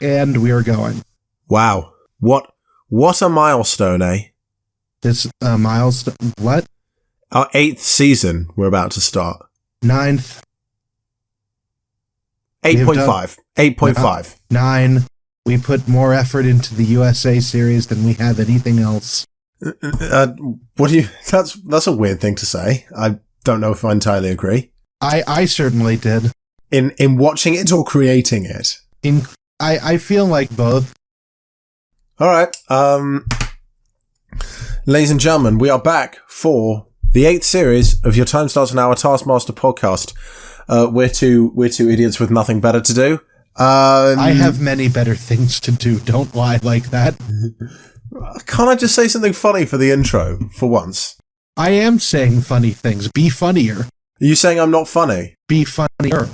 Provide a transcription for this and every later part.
and we are going. Wow. What a milestone, eh? This milestone. What? Our 8th season we're about to start. 9th. 8.5. 8.5. 9. We put more effort into the USA series than we have anything else. What do you... That's a weird thing to say. I don't know if I entirely agree. I certainly did. In watching it or creating it? I feel like both. All right. Ladies and gentlemen, we are back for the 8th series of Your Time Starts Now, a Taskmaster podcast. We're two idiots with nothing better to do. I have many better things to do. Don't lie like that. Can't I just say something funny for the intro for once? I am saying funny things. Be funnier. Are you saying I'm not funny? Be funnier.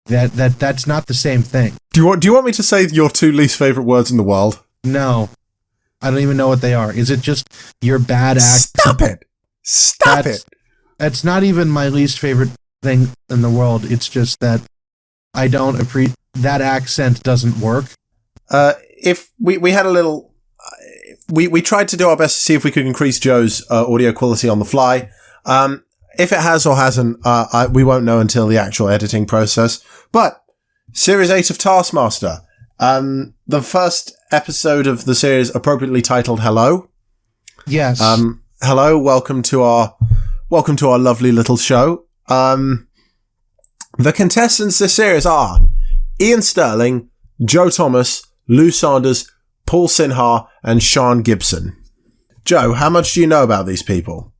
That's not the same thing. Do you want me to say your 2 least favorite words in the world? No. I don't even know what they are. Is it just your bad accent? Stop it. That's not even my least favorite thing in the world. It's just that I don't appreciate that accent doesn't work. If we had a little, we tried to do our best to see if we could increase Joe's audio quality on the fly. If it has or hasn't, we won't know until the actual editing process. But Series 8 of Taskmaster, the first episode of the series, appropriately titled "Hello." Yes. Hello. Welcome to our lovely little show. The contestants this series are Ian Sterling, Joe Thomas, Lou Sanders, Paul Sinha, and Sean Gibson. Joe, how much do you know about these people?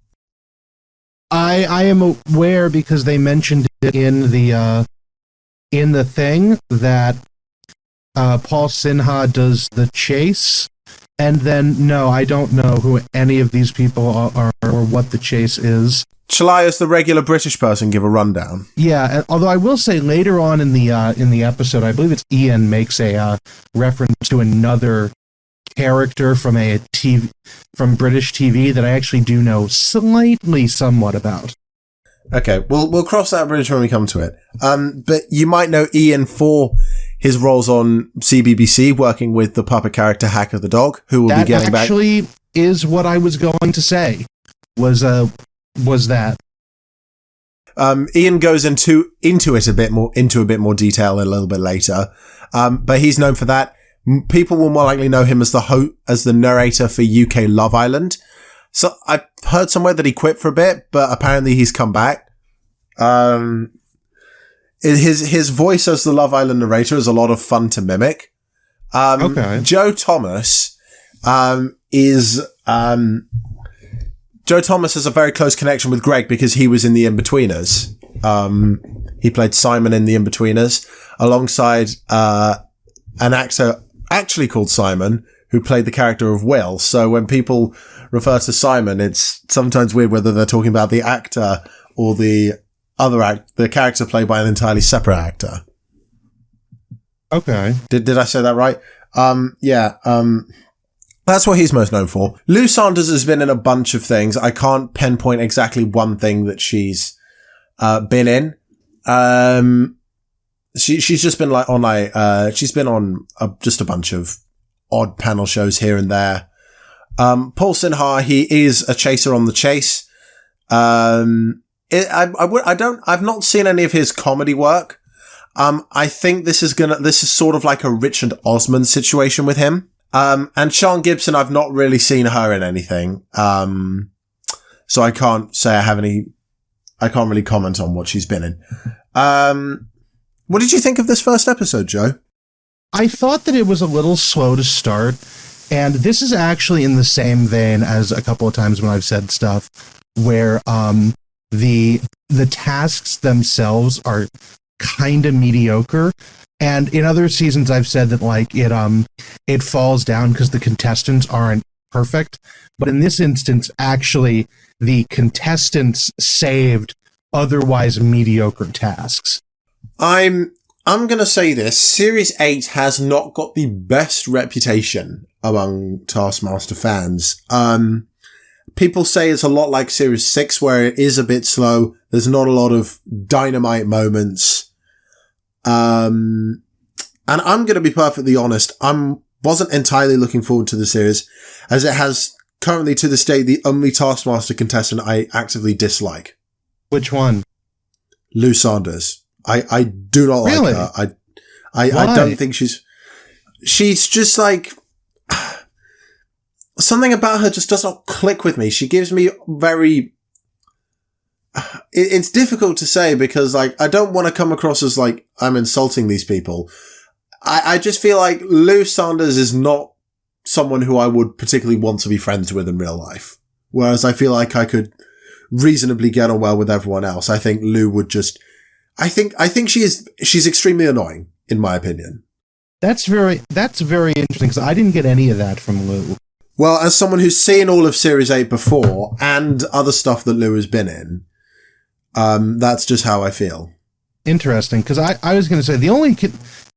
I am aware because they mentioned it in the thing that Paul Sinha does the chase, and then no, I don't know who any of these people are or what the chase is. Shall I, as the regular British person, give a rundown? Yeah, although I will say later on in the episode, I believe it's Ian makes a reference to another character from British TV that I actually do know somewhat about. Okay, we'll cross that bridge when we come to it. But you might know Ian for his roles on CBBC, working with the puppet character Hacker the Dog, who will be getting back. That actually is what I was going to say. Was that? Ian goes into it a bit more detail a little bit later. But he's known for that. People will more likely know him as the narrator for UK Love Island. So I've heard somewhere that he quit for a bit, but apparently he's come back. His voice as the Love Island narrator is a lot of fun to mimic. Okay. Joe Thomas Joe Thomas has a very close connection with Greg because he was in The Inbetweeners. He played Simon in The Inbetweeners alongside an actor actually called Simon who played the character of Will. So when people refer to Simon, it's sometimes weird whether they're talking about the actor or the character played by an entirely separate actor. Okay. Did I say that right? That's what he's most known for. Lou Sanders has been in a bunch of things. I can't pinpoint exactly one thing that she's been in. She's just been she's been on just a bunch of odd panel shows here and there. Paul Sinha, he is a chaser on the chase. I've not seen any of his comedy work. I think this is sort of like a Richard Osman situation with him. And Sean Gibson, I've not really seen her in anything. So I can't say I can't really comment on what she's been in. What did you think of this first episode, Joe? I thought that it was a little slow to start, and this is actually in the same vein as a couple of times when I've said stuff where the tasks themselves are kind of mediocre, and in other seasons I've said that it falls down because the contestants aren't perfect, but in this instance actually the contestants saved otherwise mediocre tasks. I'm going to say this. Series 8 has not got the best reputation among Taskmaster fans. People say it's a lot like Series 6, where it is a bit slow. There's not a lot of dynamite moments. And I'm going to be perfectly honest, wasn't entirely looking forward to the series, as it has currently to this day the only Taskmaster contestant I actively dislike. Which one? Lou Sanders. I do not Really? like her. I don't think she's just like, something about her just does not click with me. She gives me it's difficult to say because like, I don't want to come across as like I'm insulting these people. I just feel like Lou Sanders is not someone who I would particularly want to be friends with in real life. Whereas I feel like I could reasonably get on well with everyone else. I think Lou would just, I think she's extremely annoying, in my opinion. That's very interesting because I didn't get any of that from Lou. Well, as someone who's seen all of Series 8 before and other stuff that Lou has been in, that's just how I feel. Interesting, because I was going to say the only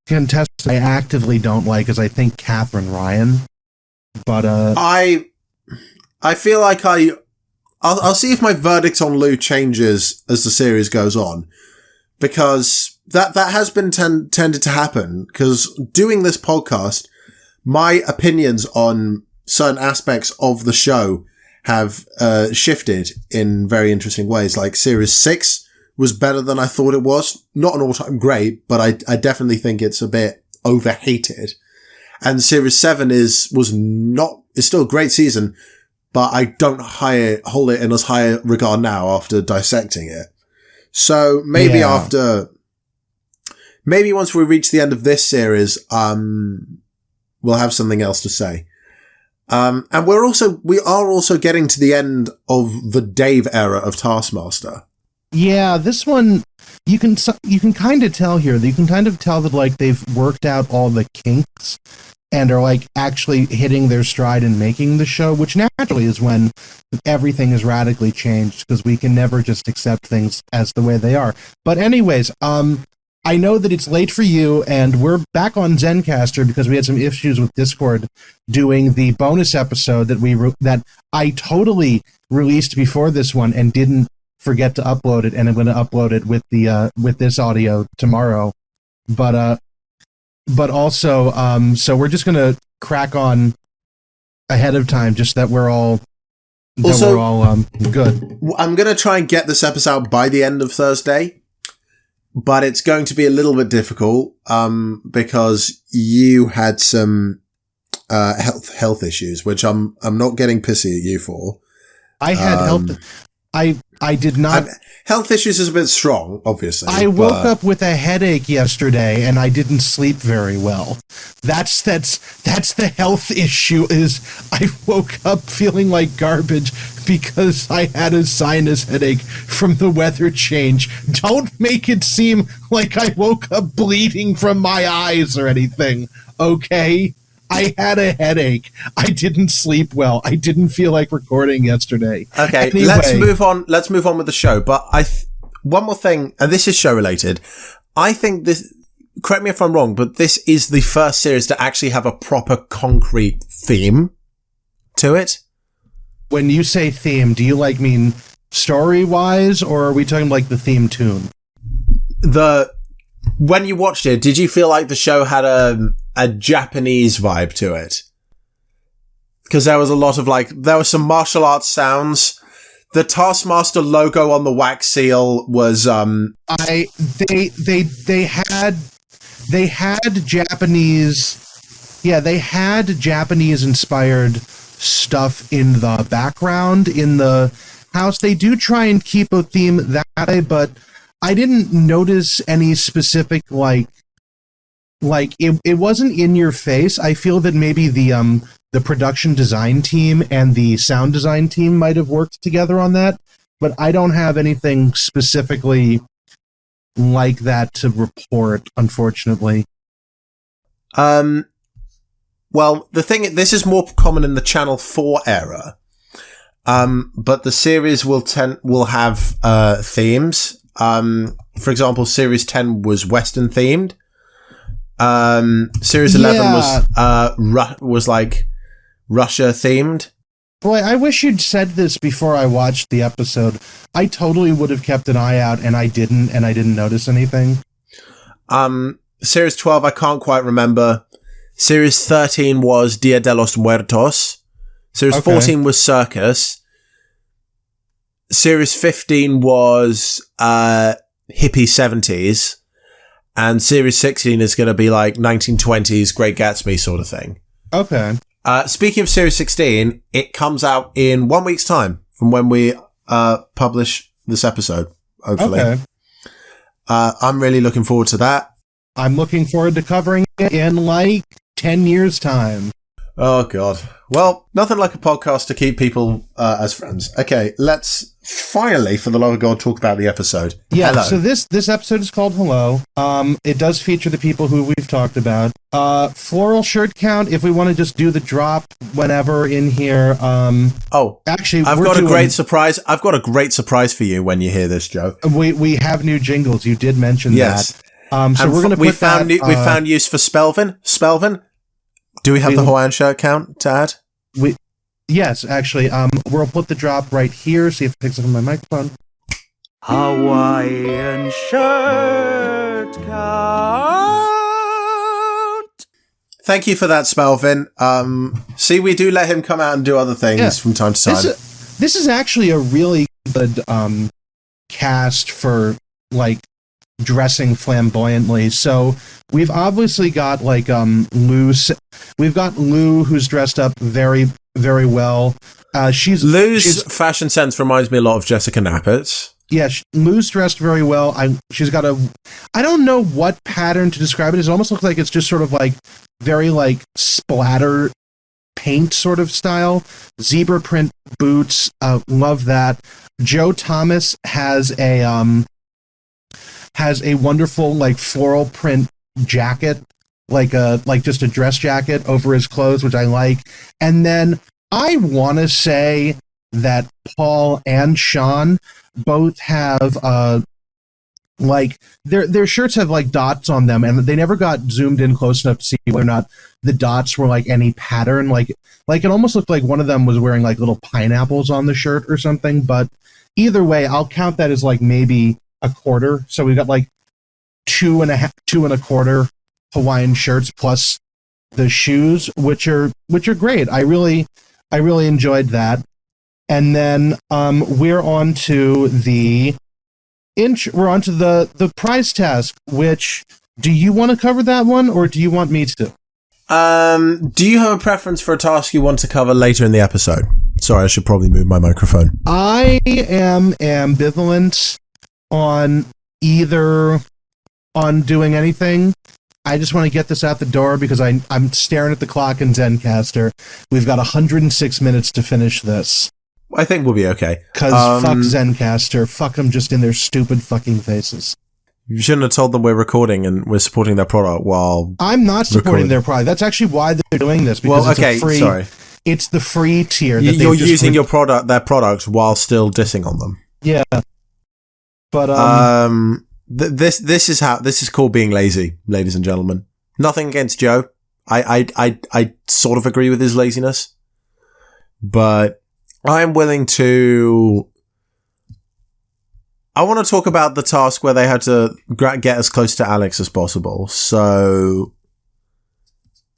contestant I actively don't like is I think Catherine Ryan, but I feel like I'll see if my verdict on Lou changes as the series goes on, because that has been tended to happen, because doing this podcast, my opinions on certain aspects of the show have shifted in very interesting ways. Like Series 6 was better than I thought it was. Not an all-time great, but I definitely think it's a bit overhated. And Series 7 is still a great season, but I don't hold it in as high a regard now after dissecting it. So maybe maybe once we reach the end of this series, we'll have something else to say. And we are also getting to the end of the Dave era of Taskmaster. Yeah, this one, you can kind of tell here, you can kind of tell that like they've worked out all the kinks and are like actually hitting their stride and making the show, which naturally is when everything is radically changed, because we can never just accept things as the way they are. But anyways, I know that it's late for you, and we're back on Zencastr because we had some issues with Discord doing the bonus episode that I totally released before this one and didn't forget to upload it, and I'm going to upload it with the with this audio tomorrow. But also, so we're just going to crack on ahead of time, just that we're all good. I'm going to try and get this episode out by the end of Thursday, but it's going to be a little bit difficult because you had some health issues, which I'm not getting pissy at you for. I had health. I did not. Health issues is a bit strong, obviously. I woke up with a headache yesterday, and I didn't sleep very well. That's the health issue. Is I woke up feeling like garbage because I had a sinus headache from the weather change. Don't make it seem like I woke up bleeding from my eyes or anything. Okay. I had a headache. I didn't sleep well. I didn't feel like recording yesterday. Okay, anyway, let's move on. Let's move on with the show. But one more thing, and this is show related. I think this, correct me if I'm wrong, but this is the first series to actually have a proper concrete theme to it. When you say theme, do you mean story-wise, or are we talking like the theme tune? When you watched it, did you feel like the show had a Japanese vibe to it? Because there was a lot of there were some martial arts sounds. The Taskmaster logo on the wax seal was they had Japanese, they had Japanese inspired stuff in the background in the house. They do try and keep a theme that way, but I didn't notice any specific it wasn't in your face. I feel that maybe the production design team and the sound design team might have worked together on that, but I don't have anything specifically like that to report, unfortunately. Well, this is more common in the Channel 4 era. But the series will have themes. For example, Series 10 was Western themed. Series 11 was Russia themed. Boy, I wish you'd said this before I watched the episode. I totally would have kept an eye out, and I didn't notice anything. Series 12, I can't quite remember. Series 13 was Dia de los Muertos. Series 14 was Circus. Series 15 was hippie 70s. And Series 16 is going to be like 1920s Great Gatsby sort of thing. Okay. Speaking of Series 16, it comes out in 1 week's time from when we publish this episode, hopefully. Okay. I'm really looking forward to that. I'm looking forward to covering it in like 10 years' time. Oh, God. Well, nothing like a podcast to keep people as friends. Okay, let's finally, for the love of God, talk about the episode. Yeah, Hello. so this episode is called Hello. It does feature the people who we've talked about. Floral shirt count, if we want to just do the drop whenever in here. Actually, I've got a great surprise. I've got a great surprise for you when you hear this, Joe. We have new jingles. You did mention that. So we're going to we found use for Spelvin. Spelvin, do we have the Hawaiian shirt count to add? Yes, actually. We'll put the drop right here. See if it picks up on my microphone. Hawaiian shirt count. Thank you for that, Spelvin. See, we do let him come out and do other things from time to time. This is actually a really good cast for like dressing flamboyantly. So we've obviously got like Lou. We've got Lou, who's dressed up very, very well. Lou's fashion sense reminds me a lot of Jessica Knappett's. Yeah, Lou's dressed very well. She's got I don't know what pattern to describe it. It almost looks like it's just sort of like very like splatter paint sort of style. Zebra print boots. Love that. Joe Thomas has a wonderful like floral print jacket, like just a dress jacket over his clothes, which I like. And then I want to say that Paul and Sean both have like their shirts have like dots on them, and they never got zoomed in close enough to see whether or not the dots were like any pattern. Like it almost looked like one of them was wearing like little pineapples on the shirt or something. But either way, I'll count that as like maybe a quarter. So we've got like 2 1/4 Hawaiian shirts plus the shoes, which are great. I really enjoyed that. And then we're on to the prize task. Which, do you want to cover that one, or do you want me to? Do you have a preference for a task you want to cover later in the episode? Sorry, I should probably move my microphone. I am ambivalent on doing anything. I just want to get this out the door because I'm staring at the clock in Zencaster. We've got 106 minutes to finish this. I think we'll be okay. Because fuck Zencaster. Fuck them just in their stupid fucking faces. You shouldn't have told them we're recording and we're supporting their product while I'm not supporting their product. That's actually why they're doing this. Because it's the free tier. That you're using their product while still dissing on them. Yeah. But this is called being lazy, ladies and gentlemen. Nothing against Joe. I sort of agree with his laziness, but I'm willing to. I want to talk about the task where they had to get as close to Alex as possible. So,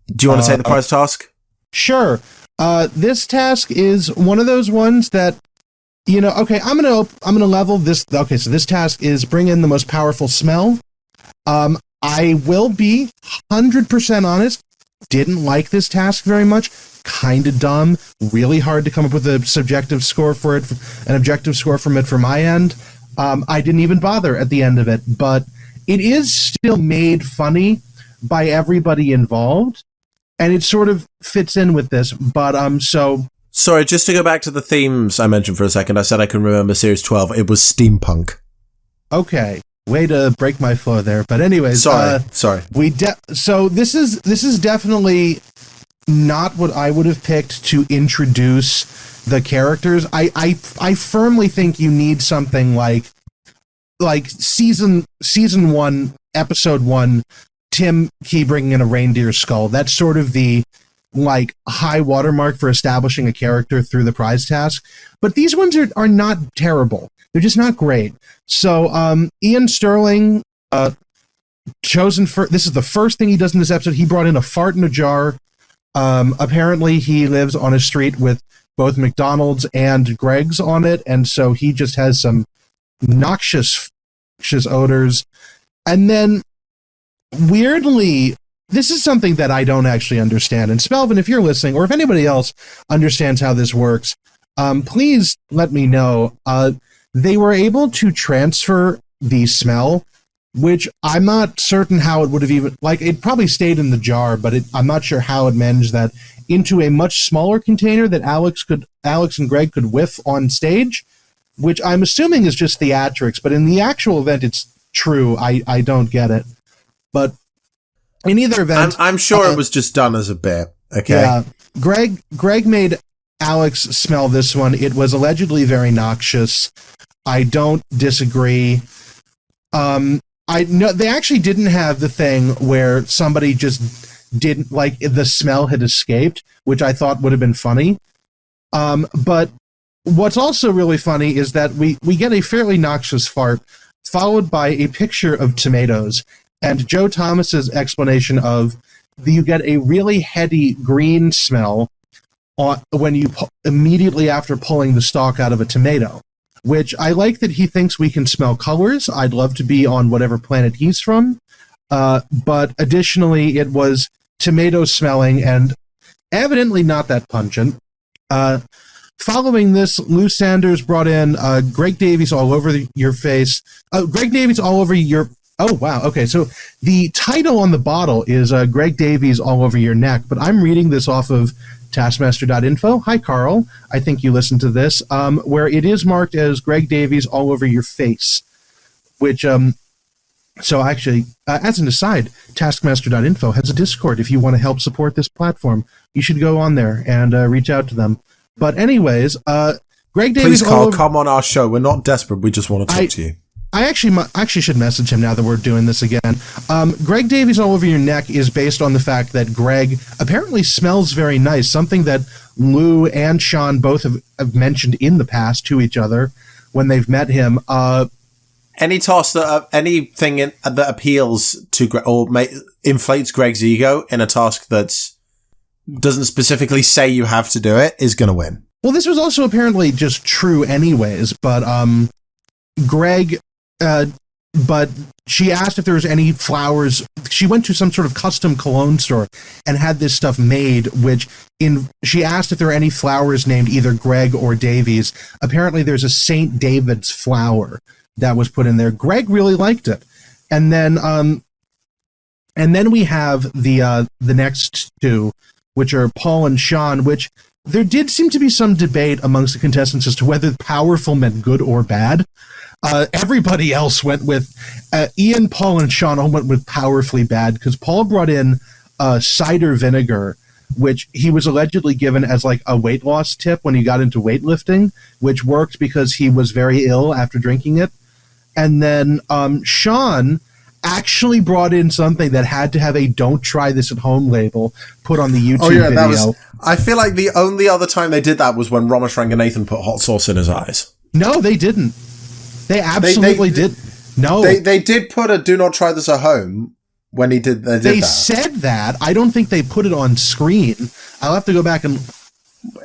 do you want to take the prize task? Sure. This task is one of those ones that. Okay, I'm gonna level this. Okay, so this task is bring in the most powerful smell. I will be 100% honest. Didn't like this task very much. Kind of dumb. Really hard to come up with a subjective score for it, an objective score from it for my end. I didn't even bother at the end of it, but it is still made funny by everybody involved, and it sort of fits in with this. But so. Sorry, just to go back to the themes I mentioned for a second, I said I can remember Series 12. It was steampunk. Okay. Way to break my flow there. But anyways. Sorry. So this is definitely not what I would have picked to introduce the characters. I firmly think you need something like season 1, episode 1, Tim Key bringing in a reindeer skull. That's sort of the like high watermark for establishing a character through the prize task. But these ones are not terrible. They're just not great. So Ian Sterling chosen for this is the first thing he does in this episode. He brought in a fart in a jar. Apparently he lives on a street with both McDonald's and Greg's on it, and so he just has some noxious odors. And then weirdly, this is something that I don't actually understand. And Spelvin, if you're listening, or if anybody else understands how this works, please let me know. They were able to transfer the smell, which I'm not certain how it would have even, like, it probably stayed in the jar, but I'm not sure how it managed that, into a much smaller container that Alex and Greg could whiff on stage, which I'm assuming is just theatrics, but in the actual event, it's true. I don't get it. But in either event, I'm sure it was just done as a bit. Okay. Yeah. Greg made Alex smell this one. It was allegedly very noxious. I don't disagree. I know they actually didn't have the thing where somebody just didn't, like, the smell had escaped, which I thought would have been funny. But what's also really funny is that we get a fairly noxious fart followed by a picture of tomatoes. And Joe Thomas's explanation of you get a really heady green smell when you immediately after pulling the stalk out of a tomato, which I like that he thinks we can smell colors. I'd love to be on whatever planet he's from. But additionally, it was tomato smelling and evidently not that pungent. Following this, Lou Sanders brought in Greg Davies all over your face. Greg Davies all over your... Oh, wow. Okay, so the title on the bottle is Greg Davies all over your neck, but I'm reading this off of Taskmaster.info. Hi, Carl. I think you listened to this, where it is marked as Greg Davies all over your face, which... So actually, as an aside, Taskmaster.info has a Discord. If you want to help support this platform, you should go on there and reach out to them. But anyways, Greg Davies... Please, Carl, come on our show. We're not desperate. We just want to talk to you. I actually should message him now that we're doing this again. Greg Davies all over your neck is based on the fact that Greg apparently smells very nice, something that Lou and Sean both have mentioned in the past to each other when they've met him. Any task anything that appeals to or inflates Greg's ego in a task that doesn't specifically say you have to do it is going to win. Well, this was also apparently just true anyways, but Greg... but she asked if there was any flowers. She went to some sort of custom cologne store and had this stuff made, she asked if there were any flowers named either Greg or Davies. Apparently there's a St. David's flower that was put in there. Greg really liked it. And then we have the next two, which are Paul and Sean, which there did seem to be some debate amongst the contestants as to whether powerful meant good or bad. Everybody else went with Ian, Paul, and Sean all went with powerfully bad because Paul brought in cider vinegar, which he was allegedly given as like a weight loss tip when he got into weightlifting, which worked because he was very ill after drinking it. And then Sean actually brought in something that had to have a "Don't try this at home" label put on the YouTube video. That was, I feel like the only other time they did that was when Ramesh Ranganathan put hot sauce in his eyes. No, they didn't. They absolutely did. No. They did put a "Do not try this at home" when they did that. They said that. I don't think they put it on screen. I'll have to go back and...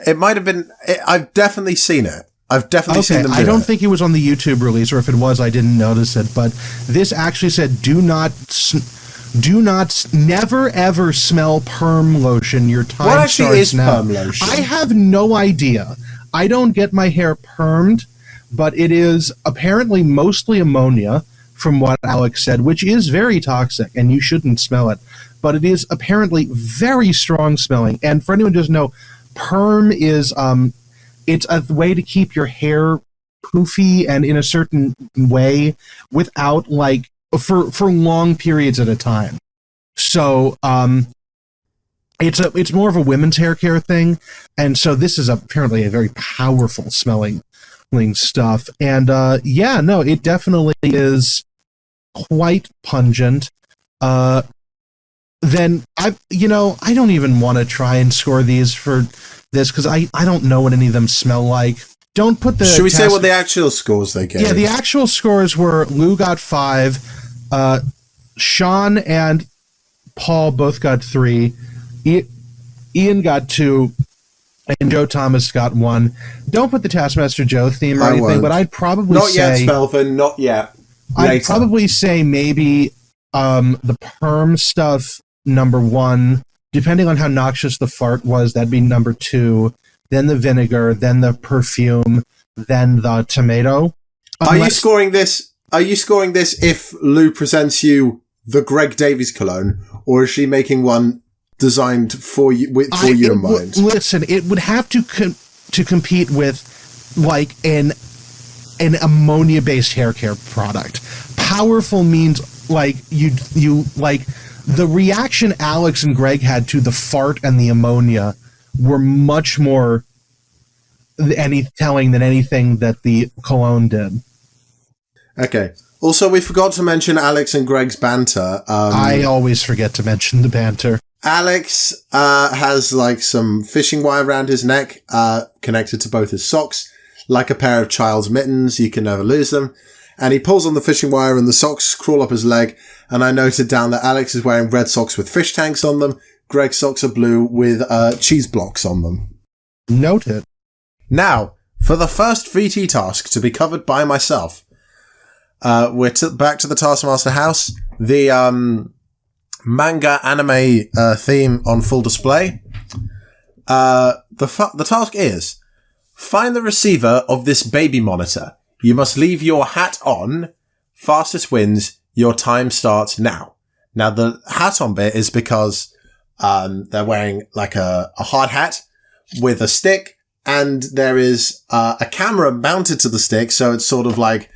It might have been... I've definitely seen it. I've definitely seen them do I don't think it was on the YouTube release, or if it was, I didn't notice it. But this actually said, never ever smell perm lotion. Your time what actually starts is now. perm lotion? I have no idea. I don't get my hair permed, but it is apparently mostly ammonia, from what Alex said, which is very toxic, and you shouldn't smell it. But it is apparently very strong smelling. And for anyone who doesn't know, perm is... it's a way to keep your hair poofy and in a certain way without, like, for long periods at a time. So it's more of a women's hair care thing, and so this is apparently a very powerful smelling stuff. And it definitely is quite pungent. Then I don't even want to try and score these for this because I don't know what any of them smell like. Don't put the... Should we say what the actual scores they gave? Yeah, the actual scores were Lou got 5, Sean and Paul both got 3. Ian got 2. And Joe Thomas got 1. Don't put the Taskmaster Joe theme or anything, but I'd probably not say... Not yet, Spelvin, not yet. I'd probably say maybe the perm stuff, number 1. Depending on how noxious the fart was, that'd be number 2. Then the vinegar, then the perfume, then the tomato. Are you scoring this if Lou presents you the Greg Davies cologne, or is she making one designed for you in mind? Listen, it would have to compete with like an ammonia-based hair care product. Powerful means like you like the reaction Alex and Greg had to the fart and the ammonia were much more telling than anything that the cologne did. Okay. Also, we forgot to mention Alex and Greg's banter. I always forget to mention the banter. Alex has like some fishing wire around his neck, connected to both his socks, like a pair of child's mittens. You can never lose them. And he pulls on the fishing wire and the socks crawl up his leg. And I noted down that Alex is wearing red socks with fish tanks on them. Greg's socks are blue with cheese blocks on them. Noted. Now, for the first VT task to be covered by myself, we're back to the Taskmaster house. The manga anime theme on full display. The task is, find the receiver of this baby monitor. You must leave your hat on. Fastest wins. Your time starts now. Now, the hat on bit is because they're wearing like a hard hat with a stick, and there is a camera mounted to the stick, so it's sort of like,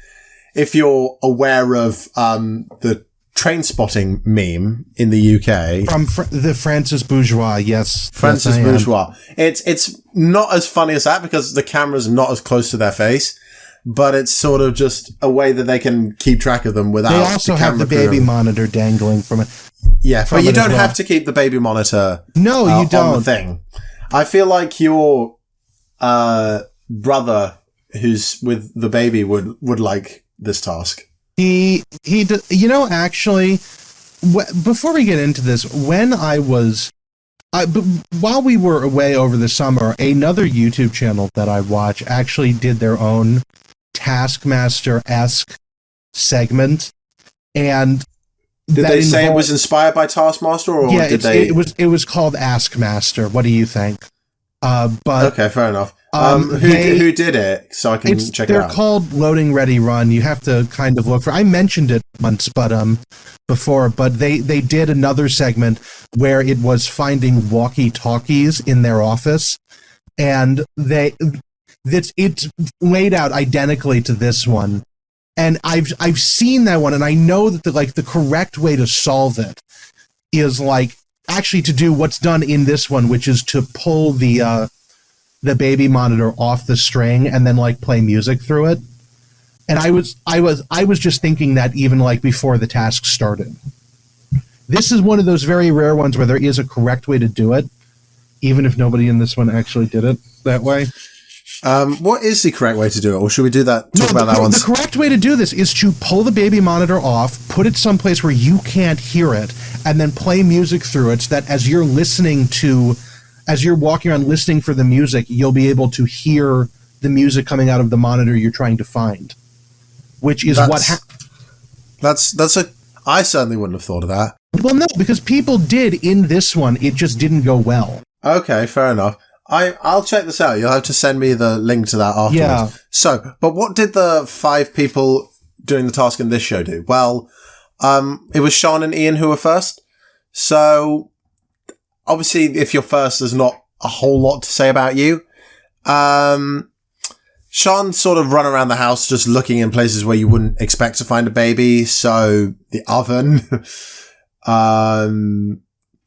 if you're aware of the train spotting meme in the UK. From the Francis Bourgeois, yes. Francis Bourgeois. It's not as funny as that because the camera's not as close to their face, but it's sort of just a way that they can keep track of them without the camera. They also have the baby monitor dangling from it. Yeah, but you don't have to keep the baby monitor no, you don't. on the thing. I feel like your brother who's with the baby would like this task. He actually, before we get into this, when while we were away over the summer, another YouTube channel that I watch actually did their own Taskmaster-esque segment, and did they say it was inspired by Taskmaster, or yeah, did they? It was called Askmaster. What do you think? But okay, fair enough. Who did it? So I can check it out. They're called Loading Ready Run. You have to kind of look for. I mentioned it once, before, but they did another segment where it was finding walkie-talkies in their office, and it's laid out identically to this one. And I've seen that one, and I know that the correct way to solve it is like actually to do what's done in this one, which is to pull the baby monitor off the string and then like play music through it. And I was just thinking that even like before the task started. This is one of those very rare ones where there is a correct way to do it, even if nobody in this one actually did it that way. What is the correct way to do it? Or should we do that? Talk about that one. The correct way to do this is to pull the baby monitor off, put it someplace where you can't hear it, and then play music through it so that as you're walking around listening for the music, you'll be able to hear the music coming out of the monitor you're trying to find. Which is I certainly wouldn't have thought of that. Well, no, because people did in this one. It just didn't go well. Okay, fair enough. I'll check this out. You'll have to send me the link to that afterwards. Yeah. So, but what did the 5 people doing the task in this show do? Well, it was Sean and Ian who were first. So, obviously, if you're first, there's not a whole lot to say about you. Sean sort of run around the house just looking in places where you wouldn't expect to find a baby. So, the oven.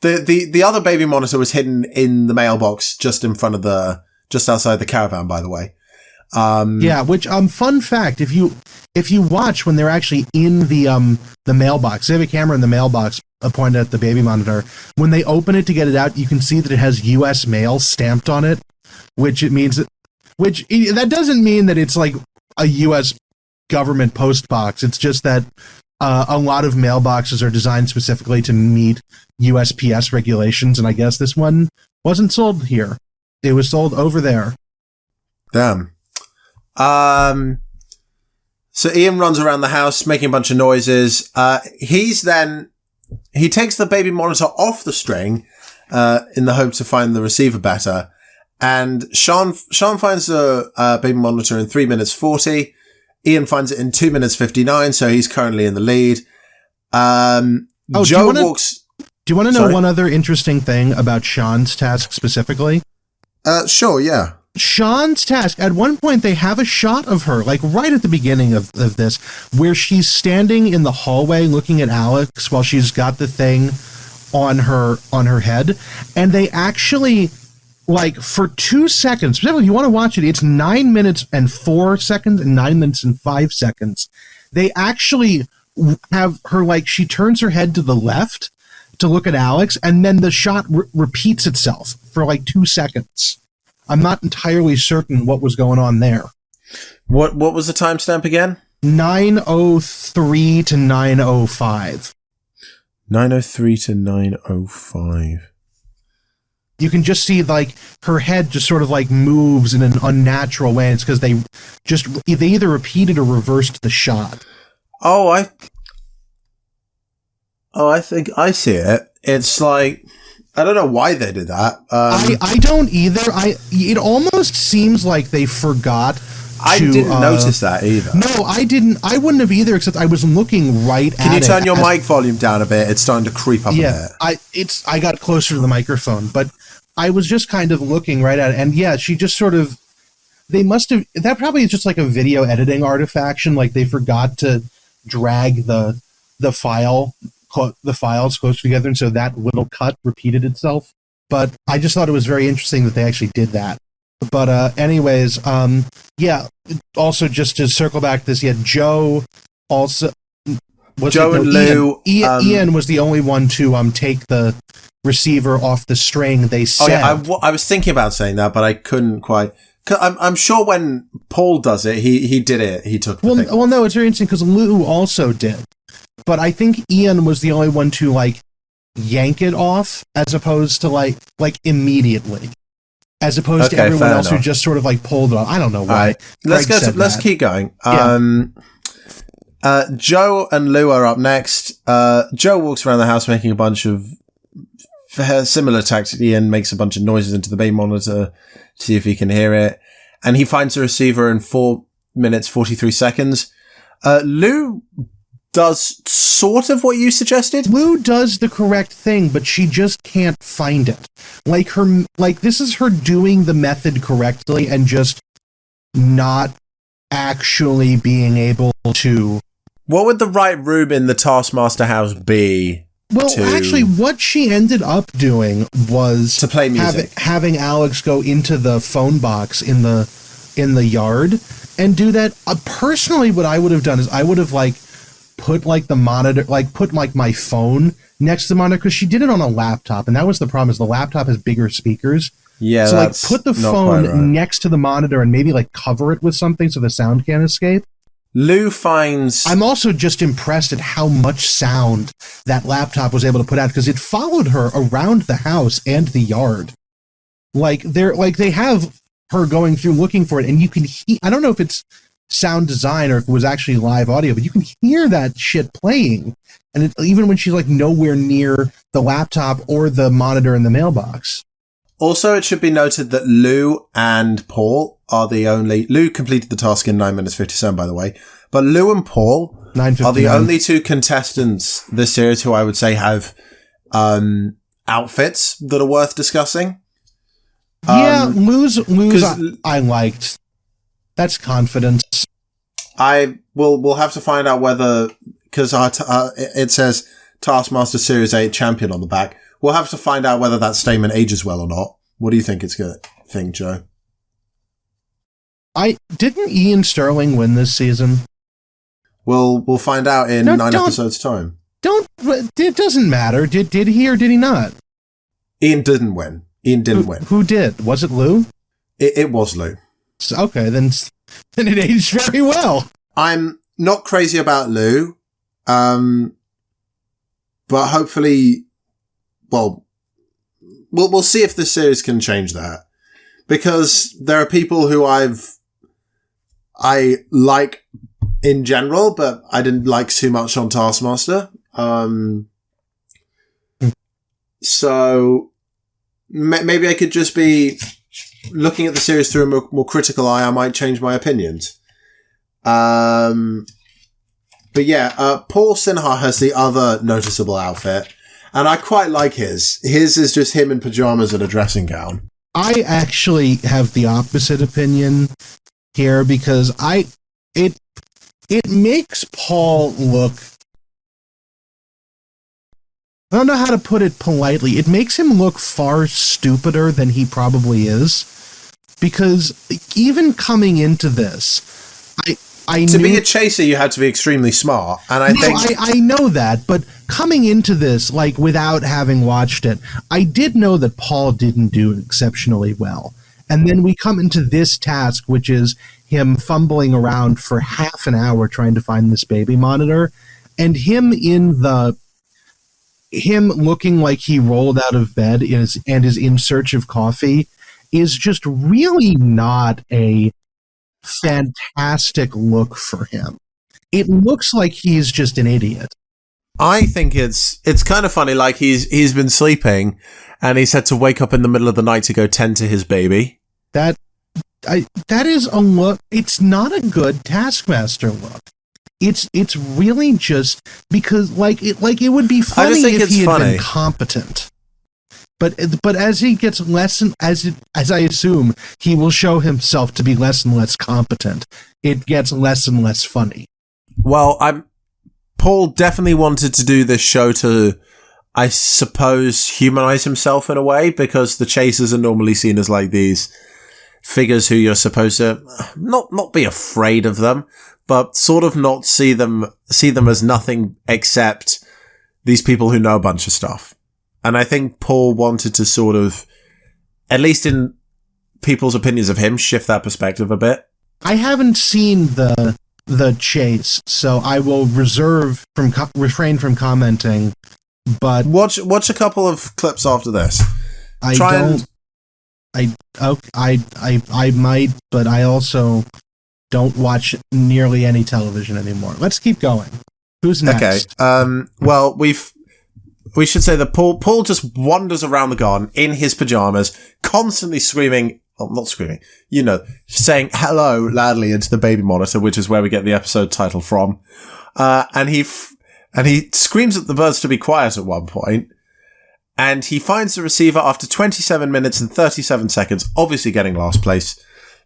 The other baby monitor was hidden in the mailbox just outside the caravan, by the way. Which fun fact, if you watch when they're actually in the mailbox, they have a camera in the mailbox pointed at the baby monitor. When they open it to get it out, you can see that it has U.S. mail stamped on it, that doesn't mean that it's like a U.S. government post box. It's just that a lot of mailboxes are designed specifically to meet USPS regulations, and I guess this one wasn't sold here. It was sold over there. Damn. So Ian runs around the house making a bunch of noises. He takes the baby monitor off the string in the hope to find the receiver better. And Sean finds the baby monitor in 3 minutes 40. Ian finds it in 2 minutes 59, so he's currently in the lead. Joe walks... Do you want to know one other interesting thing about Sean's task specifically? Sure, yeah. Sean's task, at one point they have a shot of her, like right at the beginning of this, where she's standing in the hallway looking at Alex while she's got the thing on her head. And they actually, like, for 2 seconds, if you want to watch it, it's 9 minutes and 4 seconds and 9 minutes and 5 seconds. They actually have her, like, she turns her head to the left to look at Alex, and then the shot repeats itself for like 2 seconds. I'm not entirely certain what was going on there. What was the timestamp again? 9:03 to 9:05. 9:03 to 9:05. You can just see, like, her head just sort of, like, moves in an unnatural way. It's because they either repeated or reversed the shot. I think I see it. It's like, I don't know why they did that. I don't either. It almost seems like they forgot. I didn't notice that either. No, I didn't. I wouldn't have either, except I was looking right at it. Can you turn your mic volume down a bit? It's starting to creep up a bit. I got closer to the microphone, but I was just kind of looking right at it. And yeah, she just sort of, they must have, that probably is just like a video editing artifaction. Like they forgot to drag the files close together, and so that little cut repeated itself. But I just thought it was very interesting that they actually did that. But anyways, yeah. Also, just to circle back to this, Joe also. Joe and Lou. Ian was the only one to take the receiver off the string. They said. Oh yeah, I was thinking about saying that, but I couldn't quite. I'm sure when Paul does it, he did it. He took. Well, no, it's very interesting because Lou also did. But I think Ian was the only one to like yank it off, as opposed to like immediately, as opposed to everyone else who just sort of like pulled it off. I don't know why. Right. Let's keep going. Yeah. Joe and Lou are up next. Joe walks around the house making a bunch of similar tactics. Ian makes a bunch of noises into the main monitor to see if he can hear it, and he finds the receiver in 4 minutes 43 seconds. Lou does sort of what you suggested. Lou does the correct thing, but she just can't find it. This is her doing the method correctly and just not actually being able to. What would the right room in the Taskmaster house be? Well, actually, what she ended up doing was to play music, having Alex go into the phone box in the yard and do that. Personally, what I would have done is I would have put the monitor, put my phone next to the monitor, because she did it on a laptop, and that was the problem. Is the laptop has bigger speakers. Yeah, so put the phone next to the monitor and maybe cover it with something so the sound can't escape. Lou finds... I'm also just impressed at how much sound that laptop was able to put out, because it followed her around the house and the yard. They have her going through looking for it, and you can hear... I don't know if it's sound design or if it was actually live audio, but you can hear that shit playing. And even when she's nowhere near the laptop or the monitor in the mailbox. Also, it should be noted that Lou and Paul are the only... Lou completed the task in 9 minutes 57, by the way. But Lou and Paul are the only two contestants this series who I would say have outfits that are worth discussing. Yeah, Lou's I liked. That's confidence. We'll have to find out whether... Because it says Taskmaster Series 8 champion on the back. We'll have to find out whether that statement ages well or not. What do you think it's going to think, Joe? Didn't Ian Sterling win this season? We'll find out in 9 episodes' time. It doesn't matter. Did he or did he not? Ian didn't win. Who did? Was it Lou? It was Lou. Okay, then it aged very well. I'm not crazy about Lou. But hopefully, well, we'll see if the series can change that, because there are people who I like in general, but I didn't like too much on Taskmaster. So maybe I could just be looking at the series through a more critical eye. I might change my opinions. But yeah, Paul Sinha has the other noticeable outfit, and I quite like his. His is just him in pajamas and a dressing gown. I actually have the opposite opinion here, because it makes Paul look, I don't know how to put it politely, it makes him look far stupider than he probably is, because even coming into this, I to knew, be a chaser, you had to be extremely smart, and I know that, but coming into this, like, without having watched it, I did know that Paul didn't do exceptionally well. And then we come into this task, which is him fumbling around for half an hour trying to find this baby monitor, and him looking like he rolled out of bed and is in search of coffee is just really not a fantastic look for him. It looks like he's just an idiot. I think it's kind of funny. Like he's been sleeping, and he's had to wake up in the middle of the night to go tend to his baby. That is a look. It's not a good Taskmaster look. It's really just because it would be funny if he had been competent. But as he gets less and as I assume he will show himself to be less and less competent, it gets less and less funny. Well, Paul definitely wanted to do this show to, I suppose, humanize himself in a way, because the chasers are normally seen as like these figures who you're supposed to not be afraid of them, but sort of not see them as nothing except these people who know a bunch of stuff. And I think Paul wanted to sort of, at least in people's opinions of him, shift that perspective a bit. I haven't seen the chase, so I will refrain from commenting. But watch a couple of clips after this. I might, but I also don't watch nearly any television anymore. Let's keep going. Who's next? Okay. Well, we should say that Paul just wanders around the garden in his pajamas, constantly screaming, well, not screaming, saying hello loudly into the baby monitor, which is where we get the episode title from. And he screams at the birds to be quiet at one point. And he finds the receiver after 27 minutes and 37 seconds, obviously getting last place.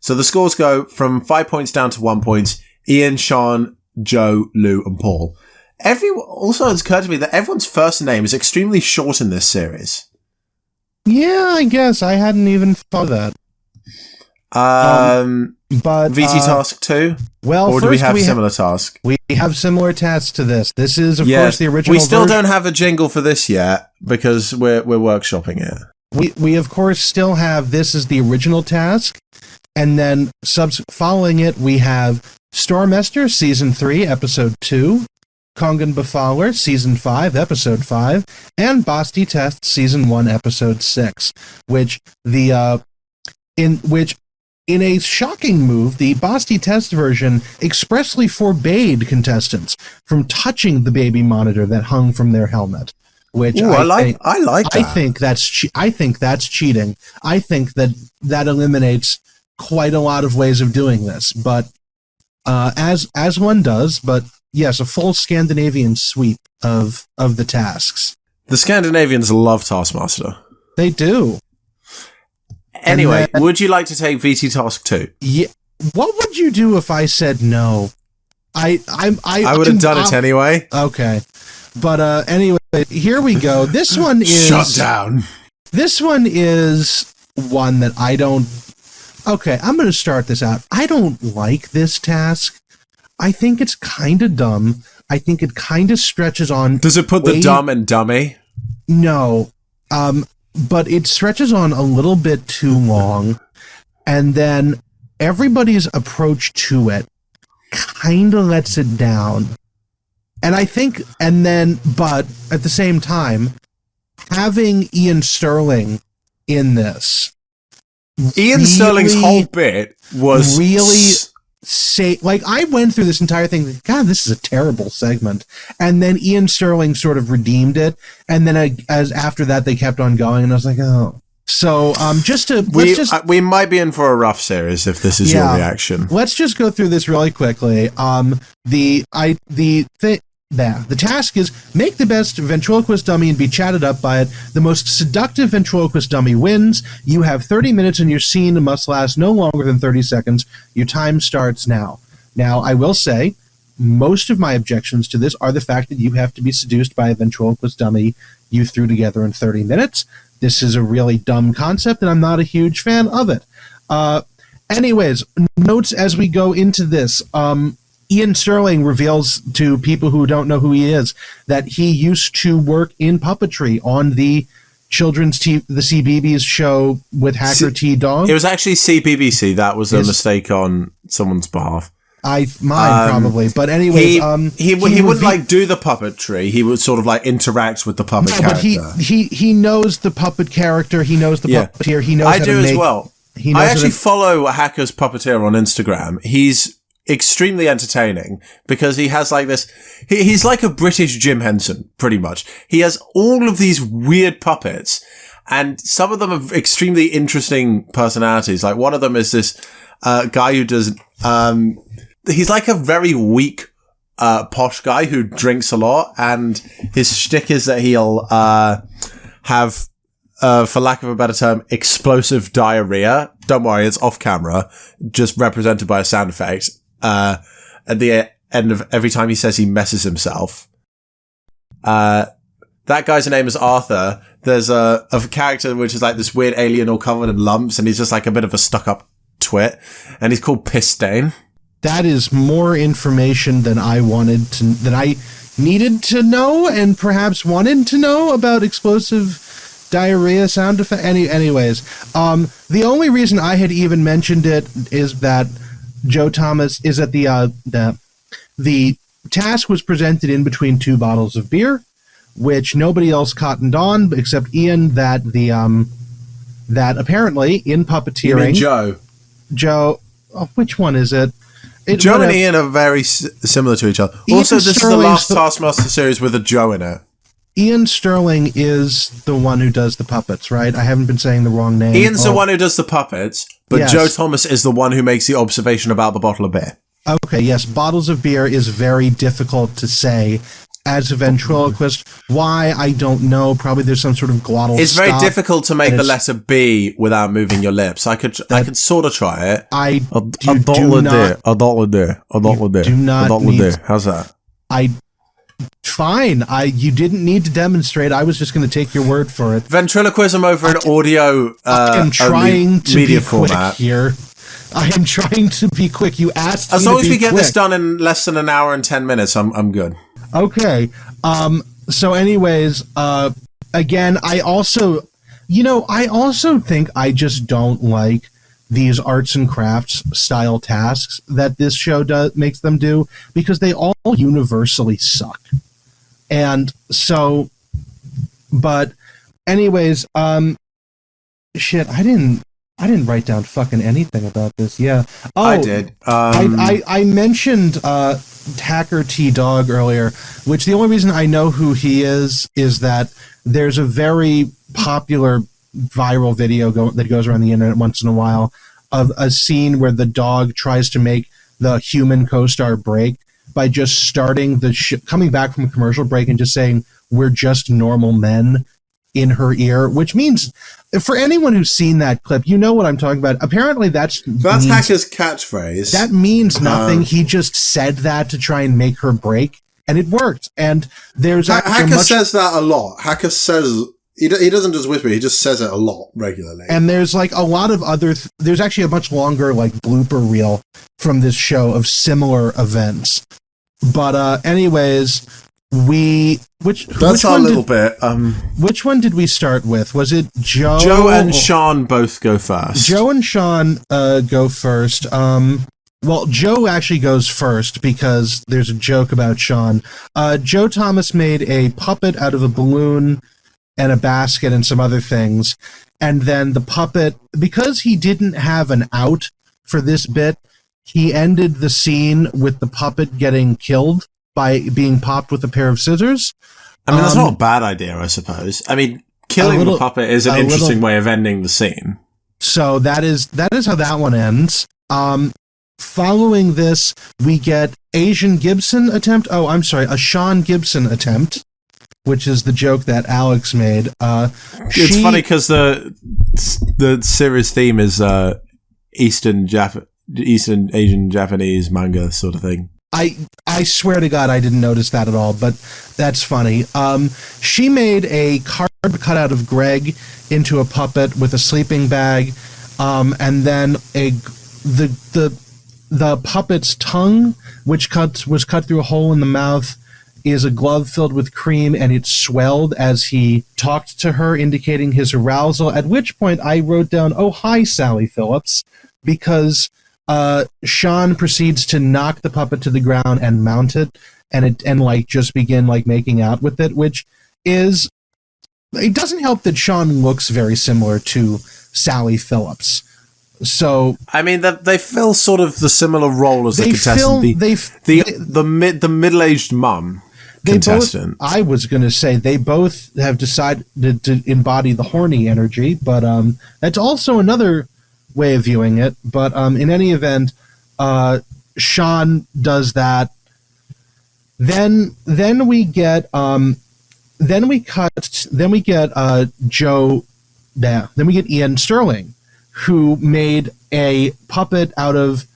So the scores go from 5 points down to 1 point. Ian, Sean, Joe, Lou, and Paul. Also, it's occurred to me that everyone's first name is extremely short in this series. Yeah, I guess. I hadn't even thought of that. But VT Task 2? Well, or do we have similar task? We have similar tasks to this. This is, of course, the original We still version. don't have a jingle for this yet, because we're workshopping it. We of course still have this as the original task, and then following it we have Stormester Season 3 Episode 2, Kongan Befaller Season 5 Episode 5, and Basti Test Season 1 Episode 6, in a shocking move, the Basti Test version expressly forbade contestants from touching the baby monitor that hung from their helmet. Which I like that. I think that's cheating. I think that eliminates quite a lot of ways of doing this. But as one does, but yes, a full Scandinavian sweep of the tasks. The Scandinavians love Taskmaster. They do. Anyway, would you like to take VT Task 2? Yeah. What would you do if I said no? I would have done it anyway. Okay. But anyway, here we go. This one is... Shut down. This one is one that I don't... Okay, I'm going to start this out. I don't like this task. I think it's kind of dumb. I think it kind of stretches on... Does it put the dumb and dummy? No. But it stretches on a little bit too long, and then everybody's approach to it kind of lets it down. And I think, but at the same time, having Ian Sterling in this, Ian Sterling's whole bit was really like, I went through this entire thing, God, this is a terrible segment. And then Ian Sterling sort of redeemed it. And then as after that, they kept on going, and I was like, oh. So, we might be in for a rough series if this is your reaction. Let's just go through this really quickly. The task is make the best ventriloquist dummy and be chatted up by it. The most seductive ventriloquist dummy wins. You have 30 minutes and your scene must last no longer than 30 seconds. Your time starts now. Now, I will say, most of my objections to this are the fact that you have to be seduced by a ventriloquist dummy you threw together in 30 minutes. This is a really dumb concept, and I'm not a huge fan of it. Anyways, notes as we go into this. Ian Sterling reveals to people who don't know who he is that he used to work in puppetry on the children's the CBeebies show with Hacker T-Dog. It was actually CBBC. That was a mistake on someone's behalf. Probably, but anyways, he wouldn't like do the puppetry. He would sort of like interact with the puppet character. But he knows the puppet character. He knows the puppeteer. He knows. I do as well. I actually follow Hacker's Puppeteer on Instagram. He's extremely entertaining because he has like this. He's like a British Jim Henson, pretty much. He has all of these weird puppets, and some of them have extremely interesting personalities. Like one of them is this guy who does. He's like a very weak, posh guy who drinks a lot, and his shtick is that he'll have, for lack of a better term, explosive diarrhea. Don't worry, it's off camera, just represented by a sound effect. At the end of every time he says he messes himself. That guy's name is Arthur. There's a character which is like this weird alien all covered in lumps, and he's just like a bit of a stuck-up twit, and he's called Piss Stain. That is more information than I needed to know, and perhaps wanted to know about explosive diarrhea sound effect. Anyways, the only reason I had even mentioned it is that Joe Thomas is at the task was presented in between two bottles of beer, which nobody else cottoned on except Ian. That apparently in puppeteering, you mean Joe. Which one is it? Joe and Ian are very similar to each other. Ian also, this Sterling's is the last Taskmaster series with a Joe in it. Ian Sterling is the one who does the puppets, right? I haven't been saying the wrong name. Ian's the one who does the puppets, but yes. Joe Thomas is the one who makes the observation about the bottle of beer. Okay, yes, bottles of beer is very difficult to say as a ventriloquist. Why, I don't know. Probably there's some sort of glottal It's very difficult to make the letter B without moving your lips. I could sort of try it. A dollar there. How's that? Fine. You didn't need to demonstrate. I was just going to take your word for it. Ventriloquism over an audio I'm trying to media be quick format here. I am trying to be quick. You asked as me long to as be we get quick. this done in less than an hour and 10 minutes, I'm good. Okay. So anyways, again, I also think I just don't like these arts and crafts style tasks that this show makes them do, because they all universally suck. And so, but anyways, shit, I didn't write down fucking anything about this. Yeah. Oh, I did. I mentioned Hacker T-Dog earlier, which the only reason I know who he is that there's a very popular viral video that goes around the internet once in a while of a scene where the dog tries to make the human co-star break by just starting coming back from a commercial break and just saying, "We're just normal men," in her ear, which means, for anyone who's seen that clip, you know what I'm talking about. Apparently that's Hacker's catchphrase. That means nothing. He just said that to try and make her break, and it worked. And there's Hacker says that a lot. Hacker says he doesn't just whisper; he just says it a lot regularly. And there's like a lot of other. There's actually a much longer like blooper reel from this show of similar events. But anyways. Which one did we start with? Was it Joe? Joe and Sean both go first. Joe and Sean go first. Well, Joe actually goes first because there's a joke about Sean. Joe Thomas made a puppet out of a balloon and a basket and some other things. And then the puppet, because he didn't have an out for this bit, he ended the scene with the puppet getting killed by being popped with a pair of scissors. I mean, that's not a bad idea, I suppose. I mean, killing the puppet is an interesting way of ending the scene. So that is how that one ends. Following this, we get Asian Gibson attempt. Oh, I'm sorry, a Sean Gibson attempt, which is the joke that Alex made. It's funny because the series theme is Eastern Asian Japanese manga sort of thing. I swear to God I didn't notice that at all, but that's funny. She made a card cutout of Greg into a puppet with a sleeping bag, and then the puppet's tongue, which was cut through a hole in the mouth, is a glove filled with cream, and it swelled as he talked to her, indicating his arousal, at which point I wrote down, "Oh, hi, Sally Phillips," because Sean proceeds to knock the puppet to the ground and mount it, and just begin making out with it, which is, it doesn't help that Sean looks very similar to Sally Phillips. So I mean, they fill sort of the similar role as the contestant, the middle-aged mum contestant. I was going to say they both have decided to embody the horny energy, but that's also another way of viewing it. But in any event, Sean does that. Then we get Joe. Yeah, then we get Ian Sterling, who made a puppet out of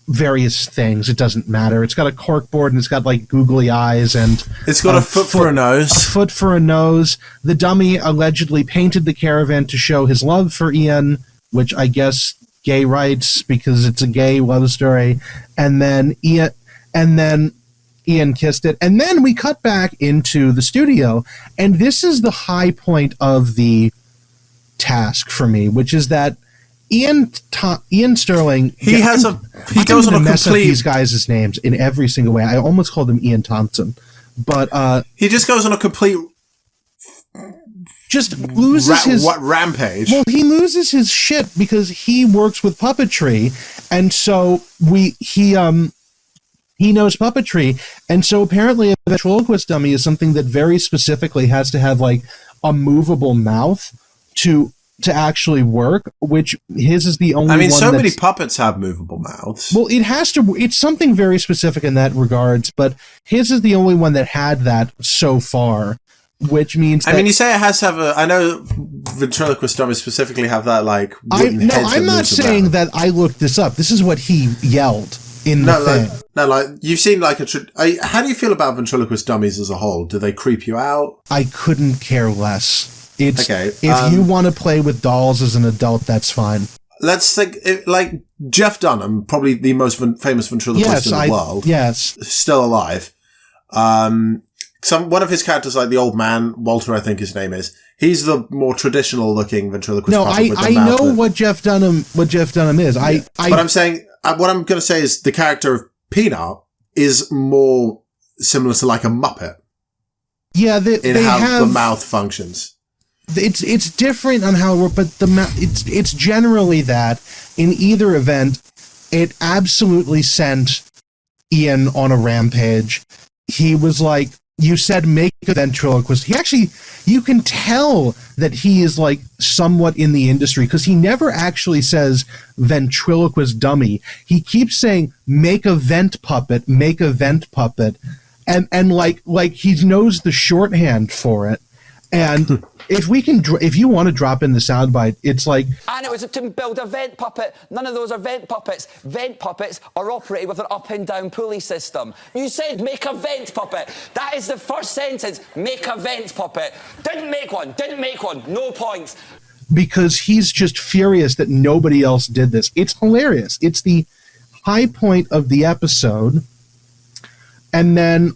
various things. It doesn't matter. It's got a cork board and it's got googly eyes and it's got a foot for a nose. A foot for a nose. The dummy allegedly painted the caravan to show his love for Ian, which I guess gay rights because it's a gay love story. And then Ian kissed it. And then we cut back into the studio, and this is the high point of the task for me, which is that Ian Sterling. He goes on a mess up complete. These guys' names in every single way. I almost called him Ian Thompson, but he just goes on a complete. Just loses his rampage. Well, he loses his shit because he works with puppetry, and so he knows puppetry, and so apparently a ventriloquist dummy is something that very specifically has to have a movable mouth to actually work, which his is the only one. I mean, so many puppets have movable mouths. Well, it has to. It's something very specific in that regards, but his is the only one that had that so far, which means that, I mean, you say it has to have a. I know ventriloquist dummies specifically have that I'm not saying that I looked this up. This is what he yelled in the thing. You've seen how do you feel about ventriloquist dummies as a whole? Do they creep you out? I couldn't care less. It's okay. If you want to play with dolls as an adult, that's fine. Let's think, Jeff Dunham, probably the most famous ventriloquist in the world. Yes, still alive. One of his characters, the old man, Walter, I think his name is. He's the more traditional looking ventriloquist. No, I know what Jeff Dunham is. Yeah. But I'm saying, what I'm going to say is the character of Peanut is more similar to a Muppet. Yeah, they have the mouth functions. It's different on how it works, but it's generally that. In either event, it absolutely sent Ian on a rampage. He was like, you said make a ventriloquist. He actually, you can tell that he is somewhat in the industry because he never actually says ventriloquist dummy. He keeps saying make a vent puppet, and he knows the shorthand for it. And if you want to drop in the soundbite, it's and it was to build a vent puppet. None of those are vent puppets. Vent puppets are operated with an up and down pulley system. You said make a vent puppet. That is the first sentence. Make a vent puppet. Didn't make one. No points. Because he's just furious that nobody else did this. It's hilarious. It's the high point of the episode. And then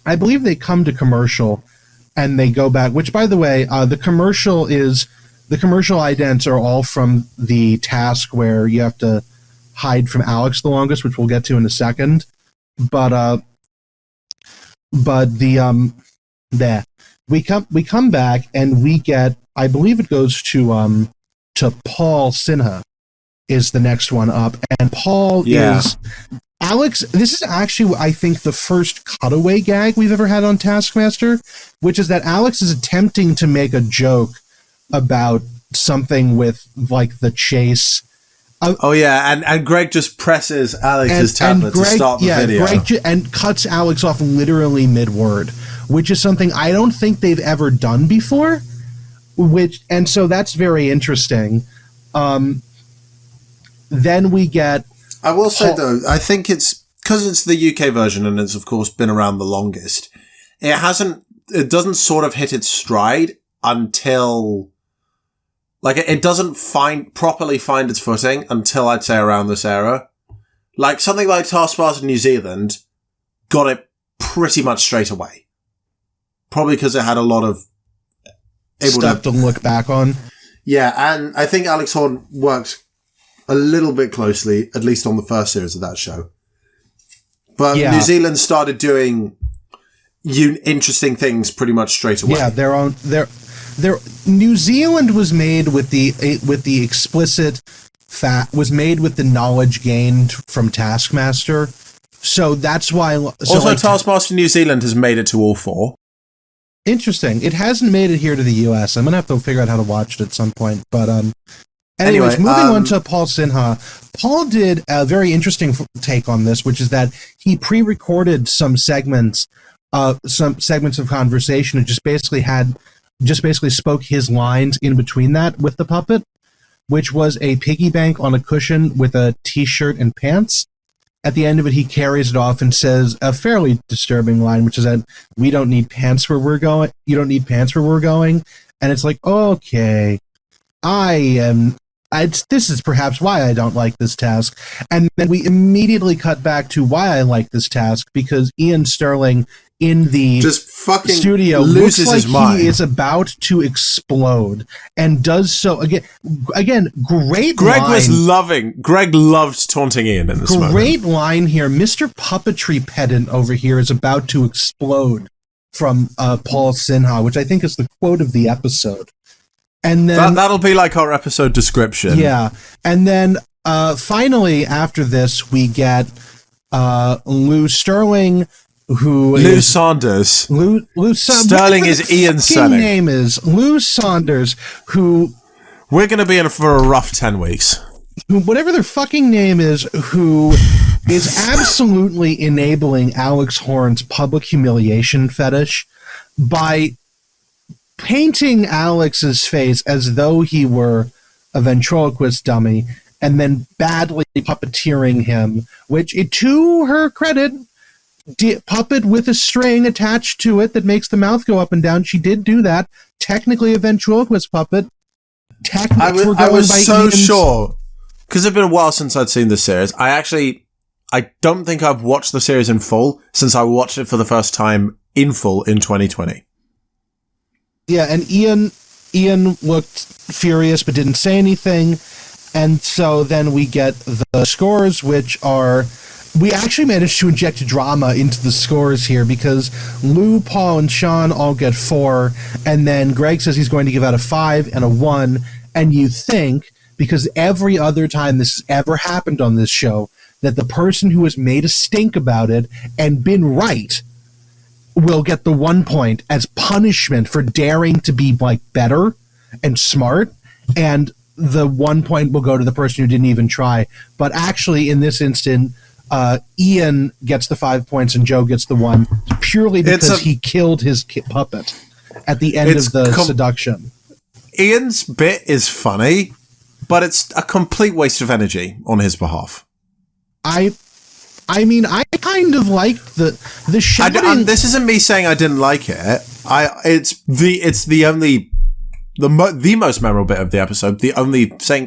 I believe they come to commercial. And they go back, which, by the way, the commercial idents are all from the task where you have to hide from Alex the longest, which we'll get to in a second. But there we come back and we get, I believe it goes to Paul Sinha is the next one up, and Paul is Alex. This is actually, I think, the first cutaway gag we've ever had on Taskmaster, which is that Alex is attempting to make a joke about something with like the chase. And Greg just presses Alex's tablet to start the video. And cuts Alex off literally mid-word, which is something I don't think they've ever done before. And so that's very interesting. Then we get... I will say, though, I think it's... Because it's the UK version and it's, of course, been around the longest, it doesn't sort of hit its stride until... Like, it doesn't properly find its footing until, I'd say, around this era. Like, something like Taskmaster New Zealand got it pretty much straight away. Probably because it had a lot of... stuff to look back on. Yeah, and I think Alex Horne worked a little bit closely, at least on the first series of that show. But New Zealand started doing interesting things pretty much straight away. Yeah, New Zealand was made with the explicit was made with the knowledge gained from Taskmaster. So that's why. Taskmaster New Zealand has made it to all 4. Interesting. It hasn't made it here to the US. I'm gonna have to figure out how to watch it at some point. But anyways, moving on to Paul Sinha. Paul did a very interesting take on this, which is that he pre-recorded some segments of conversation and just basically spoke his lines in between that with the puppet, which was a piggy bank on a cushion with a t-shirt and pants. At the end of it, he carries it off and says a fairly disturbing line, which is that we don't need pants where we're going. You don't need pants where we're going. And it's like, okay, this is perhaps why I don't like this task. And then we immediately cut back to why I like this task, because Ian Sterling in the just fucking studio loses looks like his mind. He is about to explode and does so again. Great. Greg loved taunting Ian in this moment. Great line here. Mr. Puppetry Pedant over here is about to explode from Paul Sinha, which I think is the quote of the episode. And then that'll be like our episode description. Yeah. And then finally after this we get Lou Sterling, Lou Saunders. Lou Sterling is Ian Sterling. His name is Lou Saunders, who we're going to be in for a rough 10 weeks. Whatever their fucking name is, who is absolutely enabling Alex Horne's public humiliation fetish by painting Alex's face as though he were a ventriloquist dummy and then badly puppeteering him, which, to her credit, puppet with a string attached to it that makes the mouth go up and down. She did do that. Technically a ventriloquist puppet. I was so sure, because it's been a while since I'd seen this series. I don't think I've watched the series in full since I watched it for the first time in full in 2020. Yeah, and Ian looked furious but didn't say anything. And so then we get the scores, which are... We actually managed to inject drama into the scores here because Lou, Paul, and Sean all get 4, and then Greg says he's going to give out a 5 and a 1, and you think, because every other time this has ever happened on this show, that the person who has made a stink about it and been right will get the 1 point as punishment for daring to be, like, better and smart, and the 1 point will go to the person who didn't even try. But actually, in this instant... Ian gets the 5 points and Joe gets the 1 purely because he killed his puppet at the end of the seduction. Ian's bit is funny, but it's a complete waste of energy on his behalf. I mean, I kind of like the shouting. This isn't me saying I didn't like it. It's the most memorable bit of the episode.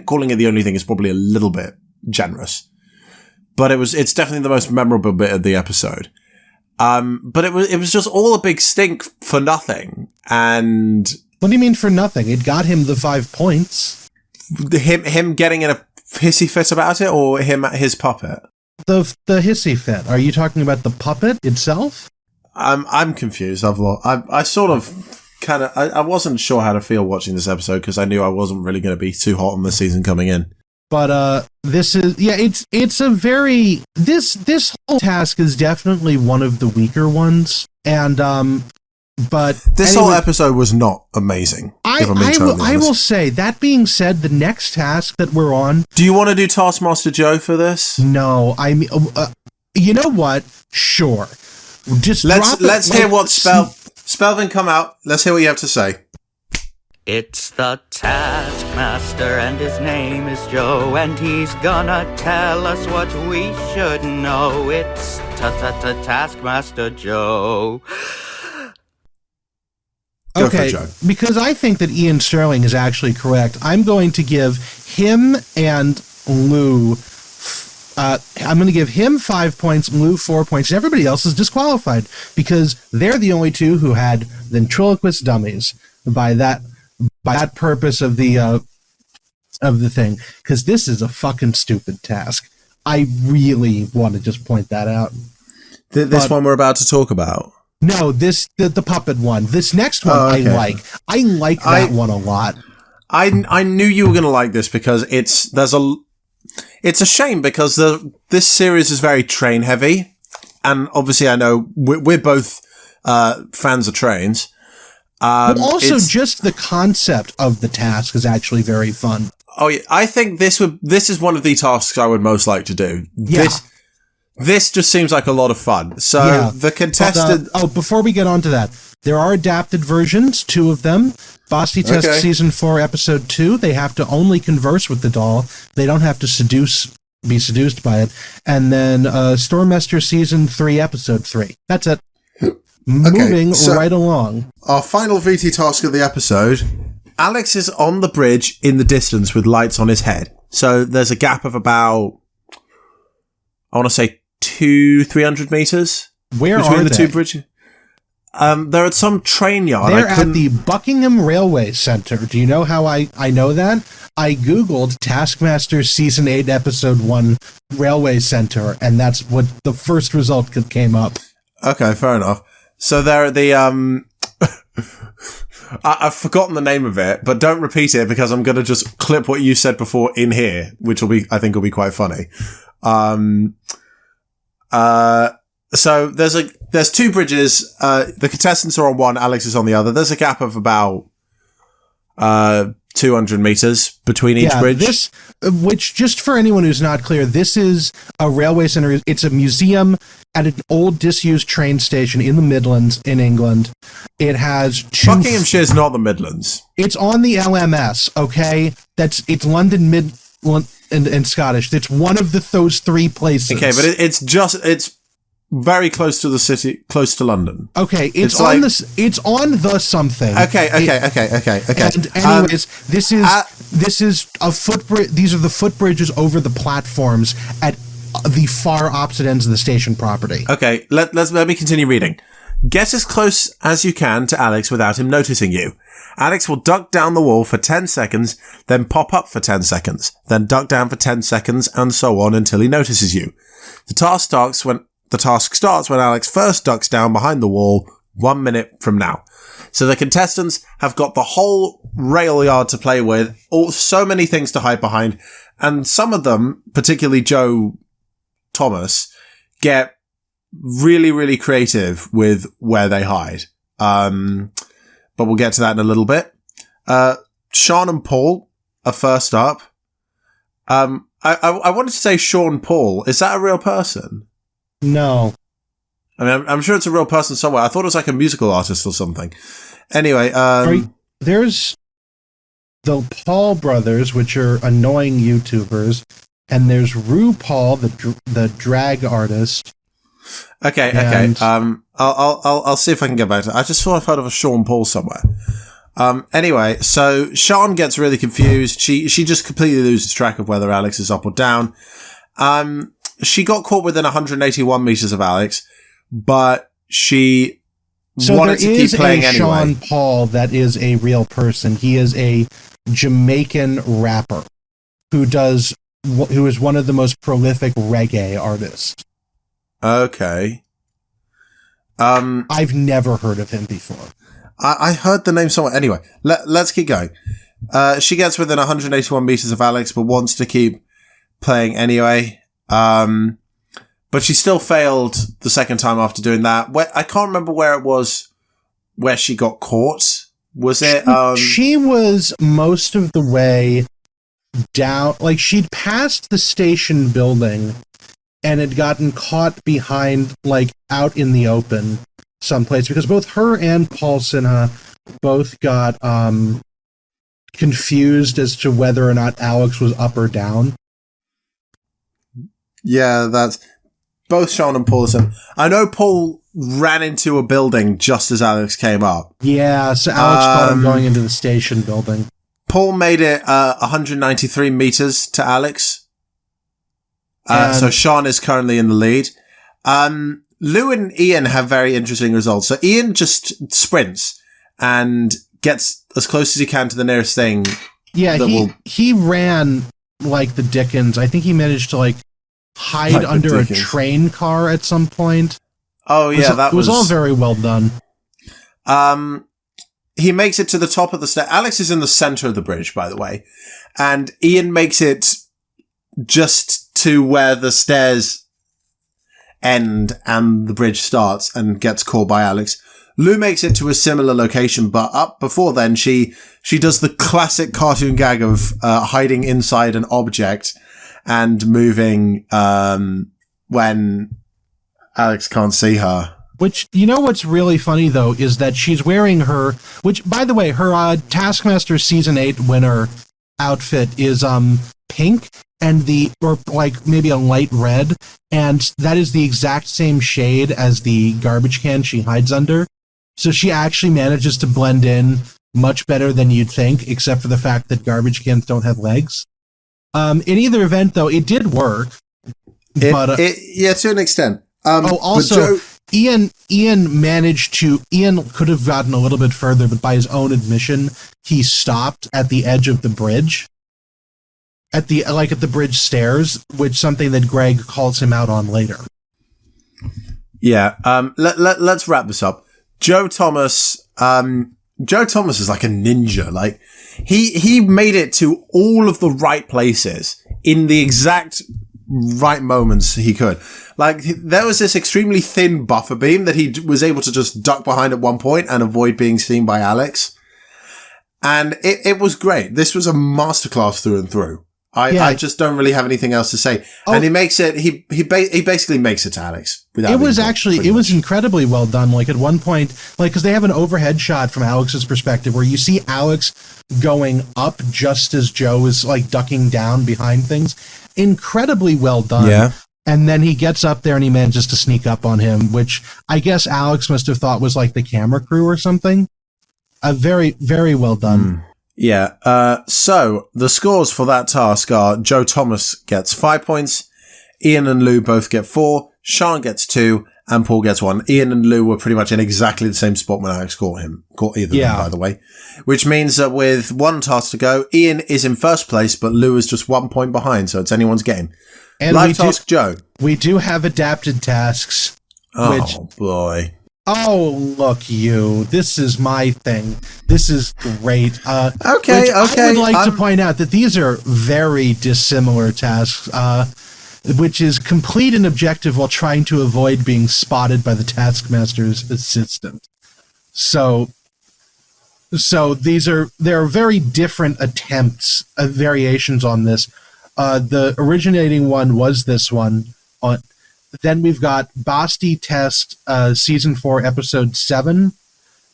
Calling it the only thing is probably a little bit generous. But it's definitely the most memorable bit of the episode. But it was just all a big stink for nothing. And what do you mean for nothing? It got him the 5 points. Him getting in a hissy fit about it, or his puppet? The hissy fit. Are you talking about the puppet itself? I'm confused. I sort of kind of I wasn't sure how to feel watching this episode because I knew I wasn't really going to be too hot on the season coming in. But this is it's a very this whole task is definitely one of the weaker ones, and but this whole episode was not amazing. I will say, that being said, the next task that we're on. Do you want to do Taskmaster Joe for this? No, I mean, you know what? Sure. Just let's hear what Spelvin, come out. Let's hear what you have to say. It's the Taskmaster and his name is Joe, and he's gonna tell us what we should know. It's Taskmaster Joe. Go okay, for Joe. Because I think that Ian Sterling is actually correct. I'm going to give him and Lou. I'm going to give him 5 points, Lou 4 points. Everybody else is disqualified because they're the only two who had ventriloquist dummies. By that purpose of the thing, because this is a fucking stupid task. I really want to just point that out. This one we're about to talk about. No, the puppet one. This next one I like. I like that one a lot. I knew you were going to like this because it's a shame because this series is very train heavy, and obviously I know we're both fans of trains. But also just the concept of the task is actually very fun. Oh yeah, I think this is one of the tasks I would most like to do. Yeah. This just seems like a lot of fun. So the contestant... before we get on to that, there are adapted versions, 2 of them. Bossy Test Season 4, Episode 2. They have to only converse with the doll. They don't have to be seduced by it. And then Stormester Season 3, Episode 3. That's it. Moving right along. Our final VT task of the episode. Alex is on the bridge in the distance with lights on his head. So there's a gap of about, I want to say 300 meters. Where between are the they? 2 bridges. They're at some train yard. They're at the Buckingham Railway Centre. Do you know how I know that? I Googled Taskmaster Season 8, Episode 1 Railway Centre, and that's what the first result came up. Okay, fair enough. So they're at the, I've forgotten the name of it, but don't repeat it because I'm going to just clip what you said before in here, which I think will be quite funny. So there's 2 bridges. The contestants are on one, Alex is on the other. There's a gap of about 200 meters between each bridge. Which, just for anyone who's not clear, this is a railway centre. It's a museum at an old disused train station in the Midlands in England. It has Buckinghamshire is not the Midlands. It's on the LMS, okay? It's London and Scottish. It's one of those 3 places. Okay, but it's very close to the city, close to London. Okay, it's on the something. Okay. And anyways, this is a footbridge. These are the footbridges over the platforms at the far opposite ends of the station property. Okay, let me continue reading. Get as close as you can to Alex without him noticing you. Alex will duck down the wall for 10 seconds, then pop up for 10 seconds, then duck down for 10 seconds, and so on until he notices you. The task starts when Alex first ducks down behind the wall 1 minute from now. So the contestants have got the whole rail yard to play with, so many things to hide behind, and some of them, particularly Joe Thomas, get really, really creative with where they hide. But we'll get to that in a little bit. Sean and Paul are first up. I wanted to say Sean Paul. Is that a real person? No. I mean, I'm sure it's a real person somewhere. I thought it was like a musical artist or something. Anyway, there's the Paul brothers, which are annoying YouTubers, and there's RuPaul, the drag artist. Okay. I'll see if I can get back to it. I just thought I've heard of a Sean Paul somewhere. Anyway, so Sean gets really confused. She just completely loses track of whether Alex is up or down. She got caught within 181 meters of Alex, but she wanted to keep playing anyway. So there is a Sean Paul that is a real person. He is a Jamaican rapper who does who is one of the most prolific reggae artists. Okay. I've never heard of him before. I heard the name somewhere. Anyway, let's keep going. She gets within 181 meters of Alex, but wants to keep playing anyway. But she still failed the second time after doing that. I can't remember where it was where she got caught. Was it? She was most of the way down. Like, she'd passed the station building and had gotten caught behind, like, out in the open someplace, because both her and Paul Sinha both got confused as to whether or not Alex was up or down. Yeah, that's both Sean and Paul. I know Paul ran into a building just as Alex came up. Yeah, so Alex caught him going into the station building. Paul made it 193 meters to Alex. So Sean is currently in the lead. Lou and Ian have very interesting results. So Ian just sprints and gets as close as he can to the nearest thing. Yeah, he ran like the Dickens. I think he managed to like hide under a train car at some point. Oh yeah, it was all very well done. He makes it to the top of the stair. Alex is in the center of the bridge, by the way, and Ian makes it just to where the stairs end and the bridge starts and gets caught by Alex. Lou makes it to a similar location, but up before then, she does the classic cartoon gag of hiding inside an object and moving when Alex can't see her. Which, you know what's really funny, though, is that she's wearing her, which, by the way, her Taskmaster Season 8 winner outfit is pink and or like maybe a light red, and that is the exact same shade as the garbage can she hides under. So she actually manages to blend in much better than you'd think, except for the fact that garbage cans don't have legs. In either event, though, it did work. Yeah, to an extent. Also, Ian could have gotten a little bit further, but by his own admission, he stopped at the edge of the bridge, at the bridge stairs, which something that Greg calls him out on later. Yeah. Let's wrap this up. Joe Thomas is like a ninja. Like he made it to all of the right places in the exact right moments he could. Like, there was this extremely thin buffer beam that he was able to just duck behind at one point and avoid being seen by Alex. And it was great. This was a masterclass through and through. I just don't really have anything else to say. And he makes it, he basically makes it to Alex. It was incredibly well done. Like, at one point, like, cause they have an overhead shot from Alex's perspective where you see Alex going up just as Joe is like ducking down behind things. Incredibly well done. Yeah. And then he gets up there and he manages to sneak up on him, which I guess Alex must have thought was like the camera crew or something. Very, very well done. Yeah. So the scores for that task are Joe Thomas gets 5 points, Ian and Lou both get 4, Sean gets 2, and Paul gets 1. Ian and Lou were pretty much in exactly the same spot when Alex caught either of them, by the way. Which means that with one task to go, Ian is in first place, but Lou is just 1 point behind, so it's anyone's game. And Live task, Joe. We do have adapted tasks. Oh, boy. Oh, look, you. This is my thing. This is great. Okay. I would like to point out that these are very dissimilar tasks, which is complete and objective while trying to avoid being spotted by the Taskmaster's assistant. So they're very different attempts, variations on this. The originating one was this one. Then we've got Basti Test, Season 4, Episode 7,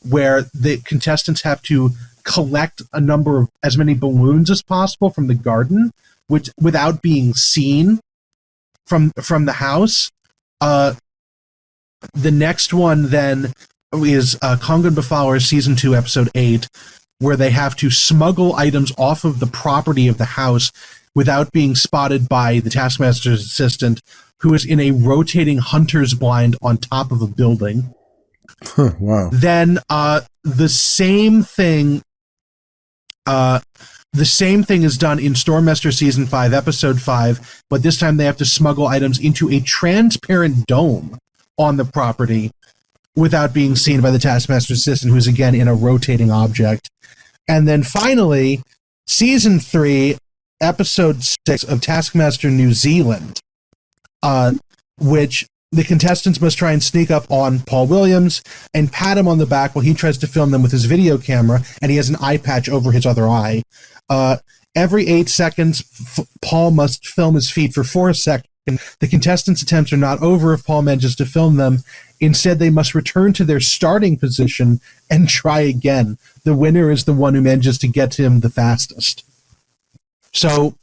where the contestants have to collect as many balloons as possible from the garden, without being seen from the house. The next one then is Kongan Befaler, Season 2, Episode 8, where they have to smuggle items off of the property of the house without being spotted by the Taskmaster's assistant, who is in a rotating hunter's blind on top of a building. Wow. Then the same thing The same thing is done in Stormmaster Season 5, Episode 5, but this time they have to smuggle items into a transparent dome on the property without being seen by the Taskmaster assistant, who's again in a rotating object. And then finally, Season 3, Episode 6 of Taskmaster New Zealand, which the contestants must try and sneak up on Paul Williams and pat him on the back while he tries to film them with his video camera, and he has an eye patch over his other eye. Every 8 seconds, Paul must film his feet for 4 seconds. The contestants' attempts are not over if Paul manages to film them. Instead, they must return to their starting position and try again. The winner is the one who manages to get to him the fastest. So,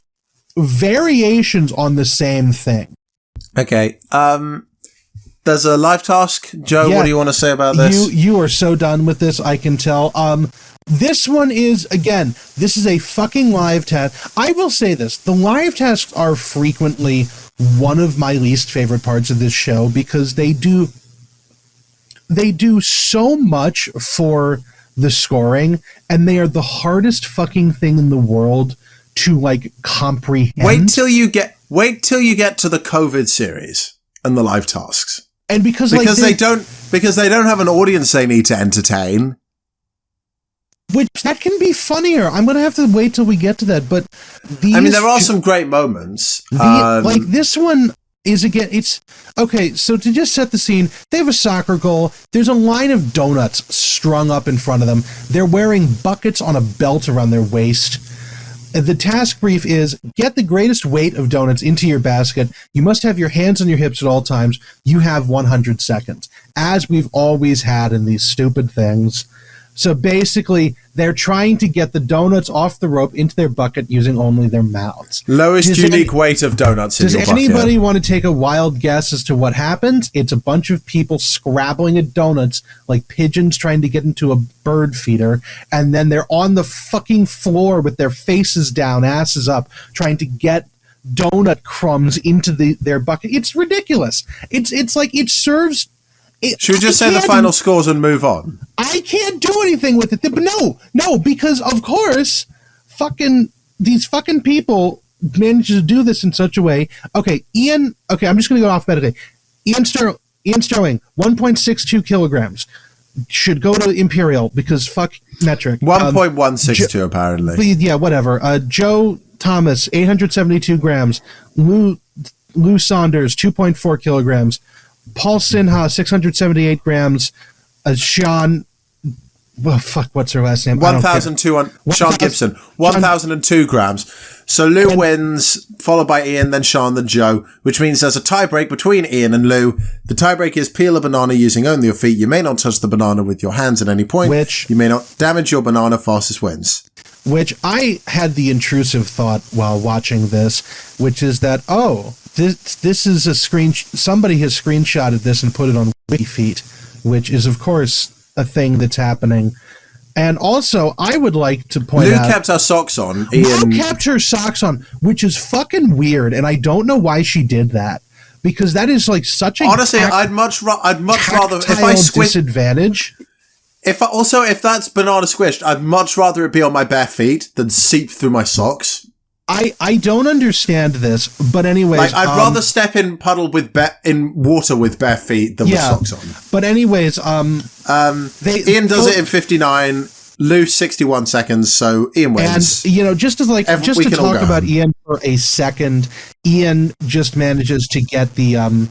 variations on the same thing. Okay. There's a live task. Joe, Yeah, what do you want to say about this? You are so done with this, I can tell. This one is, again, this is a fucking live task. I will say this. The live tasks are frequently one of my least favorite parts of this show because they do so much for the scoring, and they are the hardest fucking thing in the world to, like, comprehend. Wait till you get to the COVID series and the live tasks. And because they don't have an audience they need to entertain. Which, that can be funnier. I'm going to have to wait till we get to that. But there are some great moments. Like this one is, again, it's... Okay, so to just set the scene, they have a soccer goal. There's a line of donuts strung up in front of them. They're wearing buckets on a belt around their waist. The task brief is, get the greatest weight of donuts into your basket. You must have your hands on your hips at all times. You have 100 seconds. As we've always had in these stupid things. So basically, they're trying to get the donuts off the rope into their bucket using only their mouths. Lowest unique weight of donuts in your bucket. Does anybody want to take a wild guess as to what happens? It's a bunch of people scrabbling at donuts like pigeons trying to get into a bird feeder, and then they're on the fucking floor with their faces down, asses up, trying to get donut crumbs into their bucket. It's ridiculous. It's like it serves... Should we just say the final scores and move on? I can't do anything with it. But no, because of course, these fucking people managed to do this in such a way. Okay, I'm just going to go alphabetically. Ian Sterling, 1.62 kilograms. Should go to Imperial because fuck metric. 1.162 apparently. Yeah, whatever. Joe Thomas, 872 grams. Lou Saunders, 2.4 kilograms. Paul Sinha, 678 grams. Sean, what's her last name? 1,200. Sean Gibson, 1,002 grams. So Lou wins, followed by Ian, then Sean, then Joe, which means there's a tiebreak between Ian and Lou. The tiebreak is peel a banana using only your feet. You may not touch the banana with your hands at any point. You may not damage your banana. Fastest wins. Which I had the intrusive thought while watching this, which is that, this is a somebody has screenshotted this and put it on WikiFeet, which is, of course, a thing that's happening. And also, I would like to point out... Lou kept her socks on. Lou kept her socks on, which is fucking weird, and I don't know why she did that. Because that is, like, such a... Honestly, I'd much rather... If I squish... disadvantage... If that's banana squished, I'd much rather it be on my bare feet than seep through my socks. I don't understand this, but anyways... Like, I'd rather step in puddle in water with bare feet than with socks on. But anyways, Ian does it in 59, Lou 61 seconds, so Ian wins. And, just to talk about Ian for a second, Ian just manages to get the...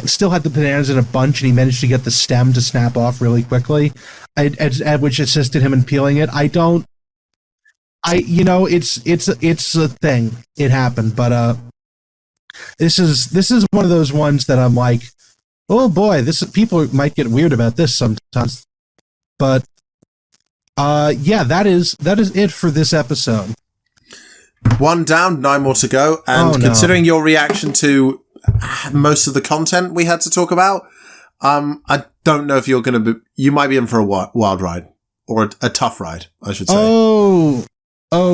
still had the bananas in a bunch, and he managed to get the stem to snap off really quickly, which assisted him in peeling it. It's a thing. It happened, but this is one of those ones that I'm like, oh boy, people might get weird about this sometimes. But that is it for this episode. 1 down, 9 more to go, and considering your reaction to most of the content we had to talk about, I don't know if you're going to be... You might be in for a wild ride. Or a tough ride, I should say. Oh,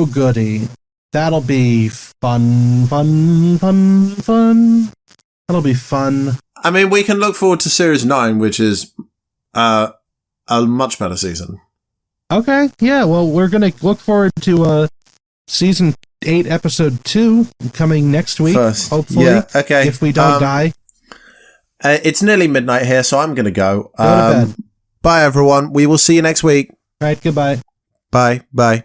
goody. That'll be fun. That'll be fun. I mean, we can look forward to Series 9, which is a much better season. Okay, yeah, well, we're going to look forward to season 8, episode 2, coming next week. First. Hopefully. Yeah, okay. If we don't die. It's nearly midnight here, so I'm going to go. Go to bed. Bye, everyone. We will see you next week. All right, goodbye. Bye. Bye.